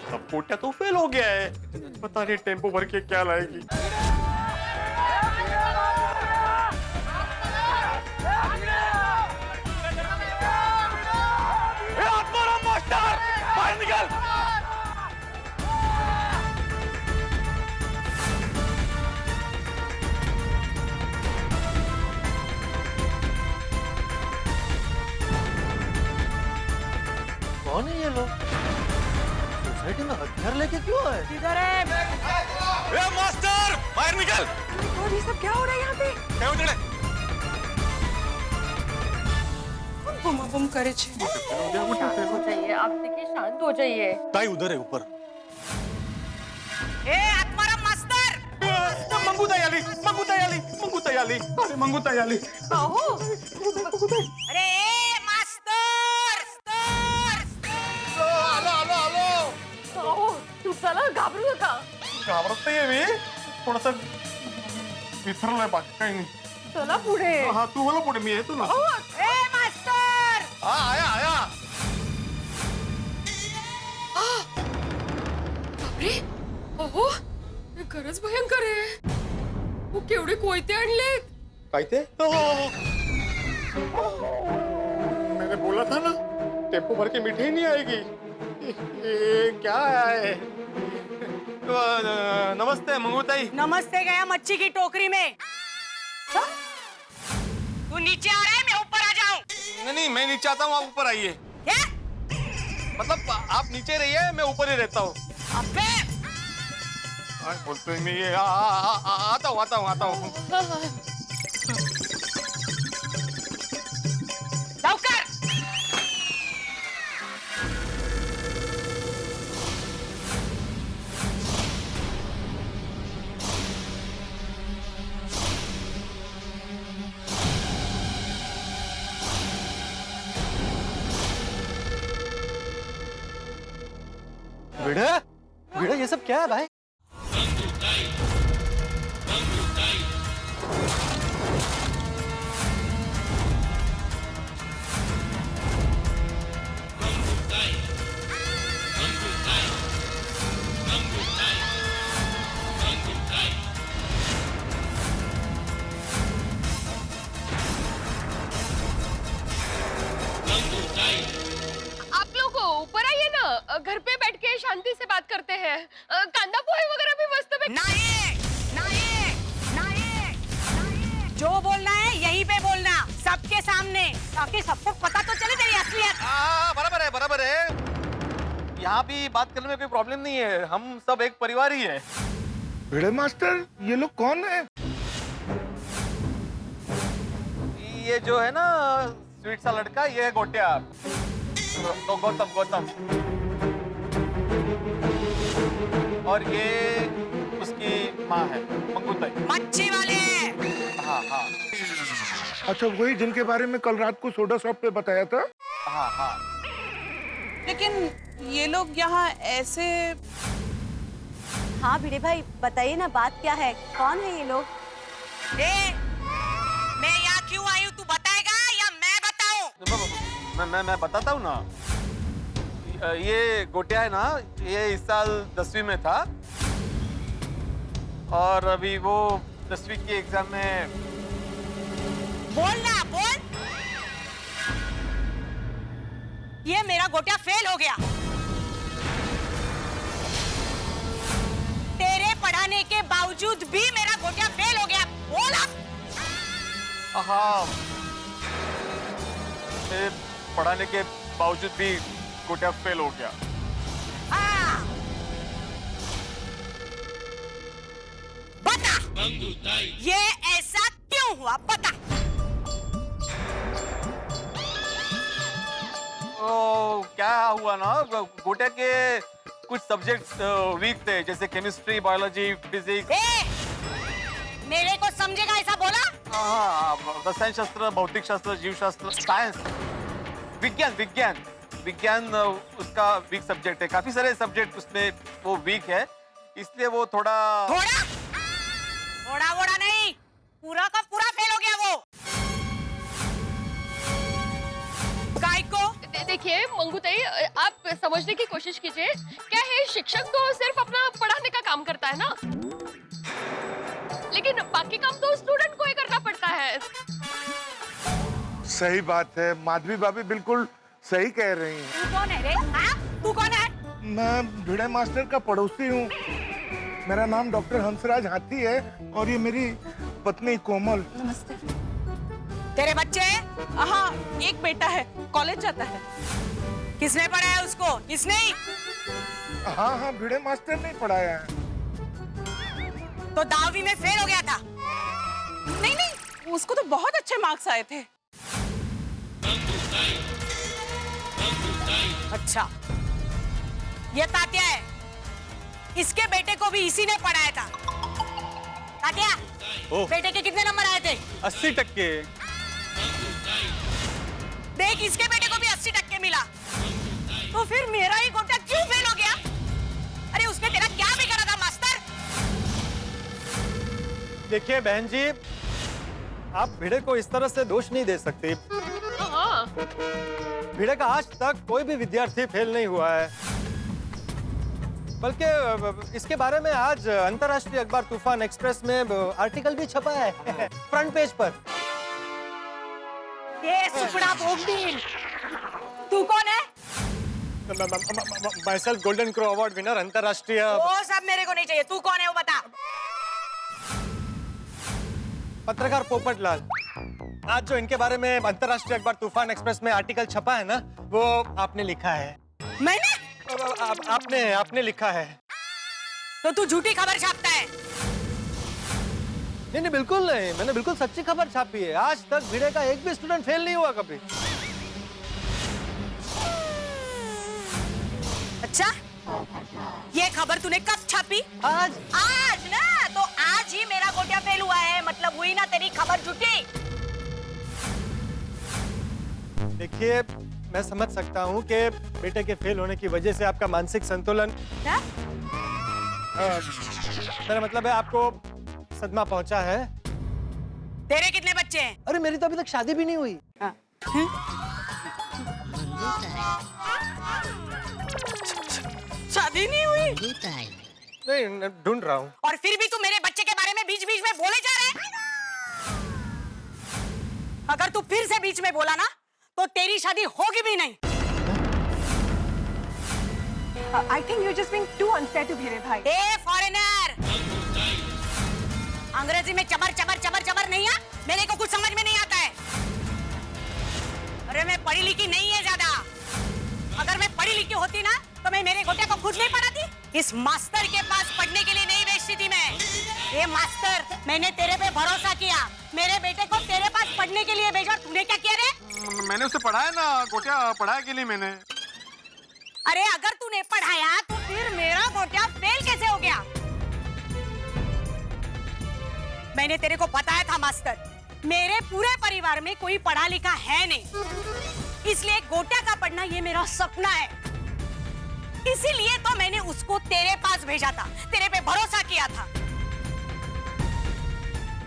अब गोटिया तो फेल हो गया है, पता नहीं टेम्पो भर के क्या लाएगी। बाहर निकल। कौन है ये लोग? सोसाइटी में हथियार लेके क्यों आए? किधर है? ए मास्टर, बाहर निकल। और ये सब क्या हो रहा है यहाँ पे? क्या उधर है? बम करे छे। शांत हो जाइए, आप देखिए, शांत हो जाइए। ताई उधर है ऊपर। ए आत्माराम मास्टर! मंगूताई आली, मंगूताई आली, मंगूताई आली, अरे मंगूताई आली। काहो? अरे ए मास्टर! आलो। काहो? तू चला, घाबरू नका। घाबरत नाहीये मी, थोडंसं विसरलोय, बाकी काही नाही। चला पुढे। हाँ, तू बोलो पुढे, मी येतो ना। ए मास्टर! हाँ, आया। बापरे, अहो, हे खरंच भयंकर आहे। वो केवढे कोयते आणलेत? काय ते? मैंने बोला था ना, टेम्पो भर के मिठाई नहीं आएगी। ये क्या है? नमस्ते मंगूताई। नमस्ते गया मच्छी की टोकरी में। तू नीचे आ रहा है, मैं ऊपर आ जाऊं? नहीं, मैं नीचे आता हूँ, आप ऊपर आइए। क्या? मतलब आप नीचे रहिए, मैं ऊपर ही रहता हूँ। अबे! बोलते हैं, मैं ये आता हूँ। लवकर! भिड़ा ये सब क्या है भाई? आप लोग ऊपर आइए ना, घर पे बैठ के शांति से बात करते हैं। कांदा पोहे वगैरह भी मस्त में। नहीं! जो बोलना है यहीं पे बोलना, सबके सामने, ताकि सबको पता तो चले तेरी असलियत। बराबर है। यहाँ भी बात करने में कोई प्रॉब्लम नहीं है, हम सब एक परिवार ही है। भिड़े मास्टर, ये लोग कौन है? ये जो है ना स्वीट सा लड़का, ये है गोटिया, तो गौतम। और ये उसकी माँ है, मंगूताई। मच्छी वाले! हाँ। अच्छा, वही जिनके बारे में कल रात को सोडा शॉप पे बताया था? हाँ। लेकिन ये लोग यहाँ ऐसे। हाँ भिड़े भाई, बताइए ना, बात क्या है? कौन है ये लोग? मैं यहाँ क्यों आई हूँ, तू बताएगा या मैं बताऊं? मैं बताता हूँ ना। ये गोटिया है ना, ये इस साल 10वीं में था और अभी वो 10वीं की एग्जाम में बोल ना बोल। ये मेरा गोटिया फेल हो गया। तेरे पढ़ाने के बावजूद भी मेरा गोटिया फेल हो गया। बोल अब। हाँ, पढ़ाने के बावजूद भी गोटिया फेल हो गया। हाँ। बता, ये ऐसा क्यों हुआ? बता। ओ, क्या हुआ ना, गोटिया के कुछ सब्जेक्ट्स वीक थे, जैसे केमिस्ट्री, बायोलॉजी, फिजिक्स। मेरे को समझेगा ऐसा बोला? हाँ, रसायन शास्त्र, भौतिक शास्त्र, जीव शास्त्र, साइंस, विज्ञान उसका वीक सब्जेक्ट है। काफी सारे सब्जेक्ट उसमें वो वीक है, इसलिए वो थोड़ा नहीं, पूरा का पूरा फेल हो गया वो। काय को? देखिए मंगूताई, आप समझने की कोशिश कीजिए। क्या है, शिक्षक तो सिर्फ अपना पढ़ाने का काम करता है ना, लेकिन बाकी काम तो स्टूडेंट को ही करना पड़ता है। सही बात है, माधवी भाभी बिल्कुल सही कह रही हैं। तू कौन है रे? हाँ? तू कौन है? मैं भिड़े मास्टर का पड़ोसी हूँ। मेरा नाम डॉक्टर हंसराज हाथी है और ये मेरी पत्नी कोमल। नमस्ते। तेरे बच्चे? हाँ, एक बेटा है, कॉलेज जाता है। किसने पढ़ाया उसको? किसने? हाँ, भिड़े मास्टर ने पढ़ाया है। तो दावी में फेल हो गया था? नहीं, उसको तो बहुत अच्छे मार्क्स आए थे। अच्छा, ये तात्या है, इसके बेटे को भी इसी ने पढ़ाया था। तात्या, बेटे के कितने नंबर आए थे? 80%। देख, इसके बेटे को भी 80% मिला। तो फिर मेरा ही गोटा क्यों फेल हो गया? अरे उसने तेरा क्या बिगाड़ा था मास्टर? देखिए बहन जी, आप भिड़े को इस तरह से दोष नहीं दे सकते। भिड़े का आज तक कोई भी विद्यार्थी फेल नहीं हुआ है, बल्कि इसके बारे में आज अंतर्राष्ट्रीय अखबार तूफान एक्सप्रेस में आर्टिकल भी छपा है फ्रंट पेज पर। ये सुपड़ा बोगदील, तू कौन है? My self golden crow award winner अंतर्राष्ट्रीय। वो सब मेरे को नहीं चाहिए। तू कौन है वो बता। पत्रकार पोपटलाल। आज जो इनके बारे में अंतर्राष्ट्रीय अखबार तूफान एक्सप्रेस में आर्टिकल छपा है ना, वो आपने लिखा है। मैंने? आपने लिखा है। तो तू झूठी खबर छापता है? नहीं, बिल्कुल नहीं, मैंने बिल्कुल सच्ची खबर छापी है। आज तक भिड़े का एक भी स्टूडेंट फेल नहीं हुआ कभी। अच्छा, ये खबर तूने कब छापी? आज ना, तो आज ही मेरा गोटिया फेल हुआ है, मतलब हुई ना तेरी खबर झूठी। देखिए, मैं समझ सकता हूँ कि बेटे के फेल होने की वजह से आपका मानसिक संतुलन, मेरा मतलब है आपको सदमा पहुंचा है। तेरे कितने बच्चे हैं? अरे मेरी तो अभी तक शादी भी नहीं हुई। शादी नहीं हुई? नहीं, ढूंढ रहा हूँ। और फिर भी तू मेरे बच्चे के बारे में बीच बीच में बोले जा रहे हैं। अगर तू फिर से बीच में बोला ना, तो तेरी शादी होगी भी नहीं। I think you're just being too unfair to भिड़े भाई। ए फॉरेनर, अंग्रेजी में चबर चबर चबर चबर नहीं है, मेरे को कुछ समझ में नहीं आता है। अरे मैं पढ़ी लिखी नहीं है ज्यादा। अगर मैं पढ़ी लिखी होती ना, तो मैं मेरे गोटिया को खुद नहीं पढ़ाती। इस मास्टर के पास पढ़ने के लिए नहीं भेजती थी मैं। ये मास्टर, मैंने तेरे पे भरोसा किया, मेरे बेटे को तेरे पास पढ़ने के लिए भेजा। तूने क्या किया रे? मैंने उसे पढ़ाया ना, गोटिया पढ़ाया के लिए मैंने। अरे अगर तूने पढ़ाया, तो फिर मेरा गोटिया फेल कैसे हो गया? मैंने तेरे को बताया था मास्टर, मेरे पूरे परिवार में कोई पढ़ा लिखा है नहीं, इसलिए गोटिया का पढ़ना ये मेरा सपना है। इसीलिए तो मैंने उसको तेरे पास भेजा था, तेरे पे भरोसा किया था।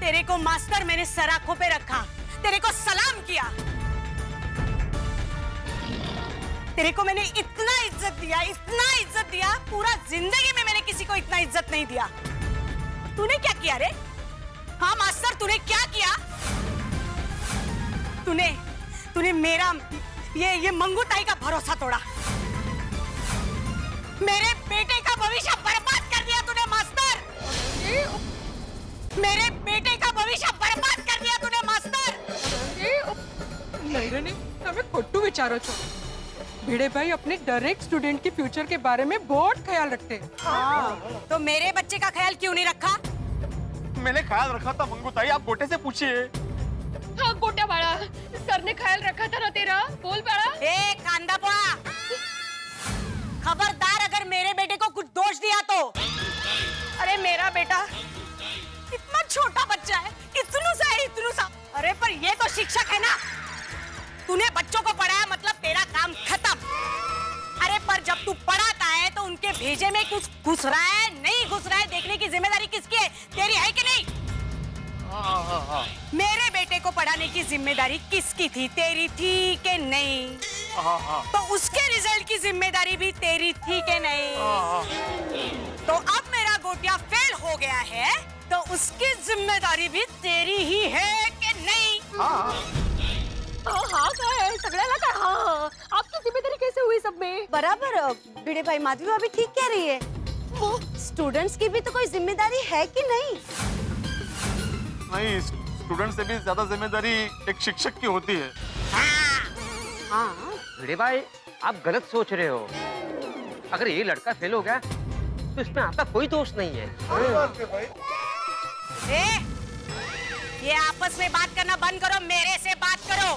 तेरे को मास्टर मैंने सर आंखों पे रखा, तेरे को सलाम किया, तेरे को मैंने इतना इज्जत दिया, पूरा जिंदगी में मैंने किसी को इतना इज्जत नहीं दिया। तूने क्या किया रे? हाँ मास्टर, तूने क्या किया? तूने मेरा ये मंगू ताई का भरोसा तोड़ा। मेरे बेटे का भविष्य बर्बाद कर दिया तूने मास्टर। मेरे बेटे का भविष्य बर्बाद कर दिया तूने मास्टर। नहीं તમે ખોટું વિચારો છો। भिड़े भाई अपने डायरेक्ट स्टूडेंट के फ्यूचर के बारे में बहुत ख्याल रखते हैं। हाँ, तो मेरे बच्चे का ख्याल क्यों नहीं रखा? मैंने ख्याल रखा था मंगू ताई, आप गोटे से पूछिए। हाँ गोटा बाड़ा, सर ने ख्याल रखा था ना तेरा। बोल बाड़ा। ए कांदा पोड़ा, खबरदार अगर मेरे बेटे को कुछ दोष दिया तो। अरे मेरा बेटा इतना छोटा बच्चा है, इतनू सा। अरे पर ये तो शिक्षक है ना, तूने बच्चों को पढ़ाया मतलब तेरा काम खत्म। अरे पर जब तू पढ़ाता है तो उनके भेजे में कुछ घुस रहा है नहीं घुस रहा है देखने की जिम्मेदारी किसकी है? तेरी है कि नहीं? मेरे बेटे को पढ़ाने की जिम्मेदारी किसकी थी? तेरी थी कि नहीं? तो उसके रिजल्ट की जिम्मेदारी भी तेरी थी कि नहीं? तो अब मेरा गोटिया फेल हो गया है तो उसकी जिम्मेदारी भी तेरी ही है कि नहीं? हाँ है सगळ्याला काय हाँ। आपकी जिम्मेदारी कैसे हुई सब में? बराबर भिड़े भाई, माधवी भाभी ठीक कह रही है। स्टूडेंट्स की भी तो कोई जिम्मेदारी है कि नहीं? नहीं, स्टूडेंट से भी ज्यादा जिम्मेदारी एक शिक्षक की होती है। हाँ भिड़े भाई, आप गलत सोच रहे हो। अगर ये लड़का फेल हो गया तो इसमें आपका कोई दोष नहीं है। ये आपस में बात करना बंद करो, मेरे से बात करो।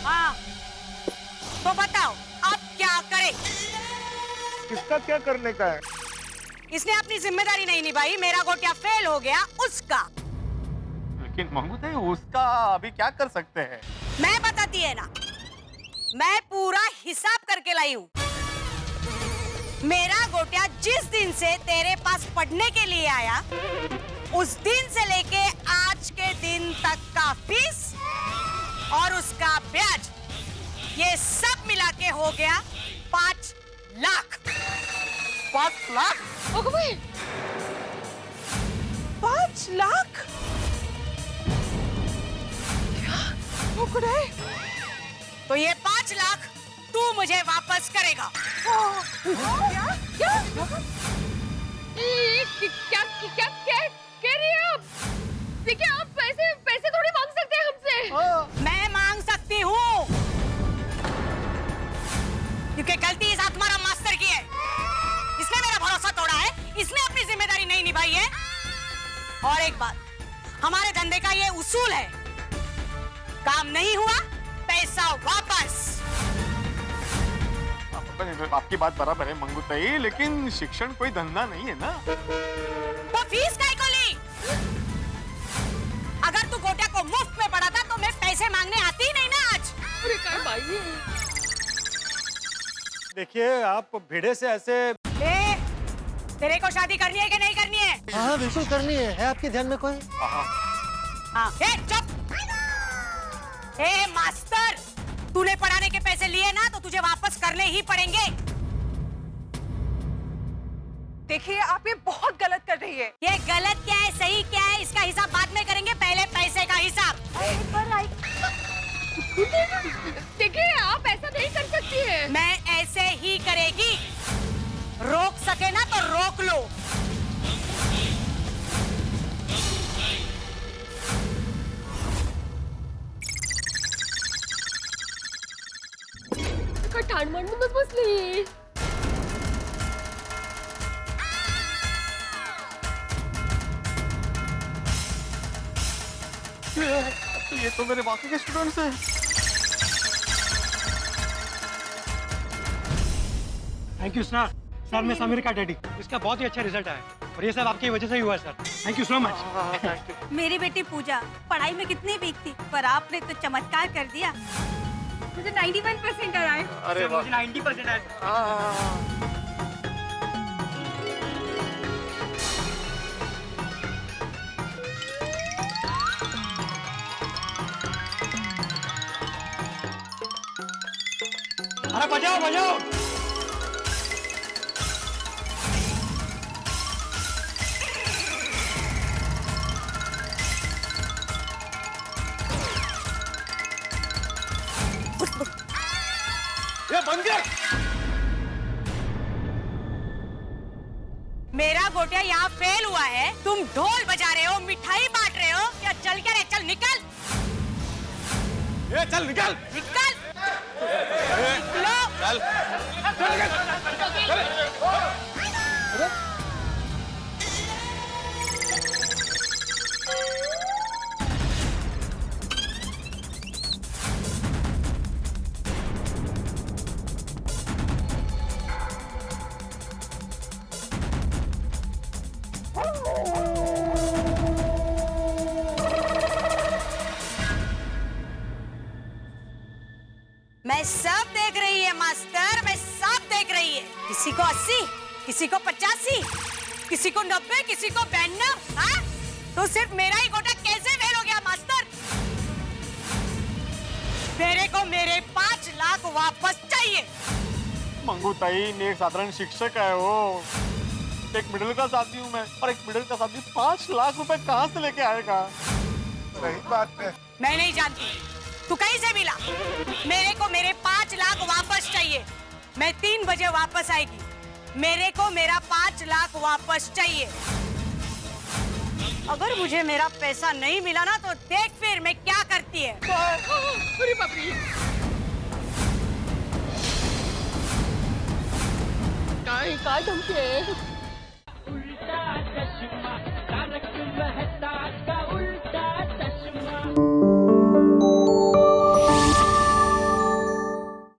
हाँ तो बताओ अब क्या करें? किसका क्या करने का है? इसने अपनी जिम्मेदारी नहीं निभाई, मेरा गोटिया फेल हो गया उसका। लेकिन मंगू ताई उसका अभी क्या कर सकते हैं? मैं बताती है ना, मैं पूरा हिसाब करके लाई हूँ। मेरा गोटिया जिस दिन से तेरे पास पढ़ने के लिए आया उस दिन से लेके आज के दिन तक का फीस और उसका ब्याज ये सब मिला के हो गया 5 लाख। 5 लाख? 5 लाख? क्या? तो ये 5 लाख तू मुझे वापस करेगा। क्या कह रही है आप? देखिए आप पैसे थोड़ी मांग सकते हैं हमसे। मैं मांग सकती हूँ क्योंकि गलती इस आत्माराम मास्टर की है। इसने मेरा भरोसा तोड़ा है, इसने अपनी जिम्मेदारी नहीं निभाई है। और एक बात, हमारे धंधे का ये उसूल है, काम नहीं हुआ पैसा वापस। आपकी बात बराबर है मंगू ताई, लेकिन शिक्षण कोई धंधा नहीं है ना। तो फीस काय को ली? अगर तू गोटिया को मुफ्त में पढ़ाता तो मैं पैसे मांगने आती ही नहीं ना आज। अरे काय भाई, देखिए आप भिड़े से ऐसे। तेरे को शादी करनी है कि नहीं करनी है? हाँ बिल्कुल करनी है आपके ध्यान में कोई? हाँ चुप। मास्टर, तूने पढ़ाने के पैसे लिए ना तो तुझे वापस करने ही पड़ेंगे। देखिए आप ये बहुत गलत कर रही है। ये गलत क्या है सही क्या है इसका हिसाब बाद में करेंगे, पहले पैसे का हिसाब। देखिए आप ऐसा नहीं कर सकती है। मैं ऐसे ही करेगी, रोक सके ना तो रोक लो। ठाण मांडूनच बसली। ये तो मेरे बाकी के स्टूडेंट्स हैं। Thank you sir. सर मैं समीर का डैडी, इसका बहुत ही अच्छा रिजल्ट आया और ये सब आपकी वजह से ही हुआ sir. Thank you so much. मेरी बेटी पूजा पढ़ाई में कितनी वीक थी पर आपने तो चमत्कार कर दिया। मुझे 91% आया है। अरे मुझे 90% आया। अरे बजाओ बजाओ। बंद कर। मेरा गोटिया यहाँ फेल हुआ है, तुम ढोल बजा रहे हो, मिठाई बांट रहे हो, क्या चल क्या रे? चल निकल, ए, चल निकल। निकल, निकलो। चल। मैं सब देख रही है मास्टर, मैं सब देख रही है। किसी को 80, किसी को 85, किसी को 90, किसी को 92। हाँ? तो सिर्फ मेरा ही गोटा कैसे फेल हो गया मास्टर? मेरे को मेरे 5 लाख वापस चाहिए। मंगू ताई मैं एक साधारण शिक्षक है वो, एक मिडिल क्लास आदमी हूँ मैं, और एक मिडिल क्लास आदमी 5 लाख रुपए कहाँ से लेके आएगा? सही बात है। मैं नहीं जानती, तू कहीं से मिला? मेरे को मेरे 5 लाख वापस चाहिए। मैं 3 बजे वापस आएगी। मेरे को मेरा 5 लाख वापस चाहिए। अगर मुझे मेरा पैसा नहीं मिला ना तो देख फिर मैं क्या करती है। अरे बाप रे, काय काय धमकी आहे?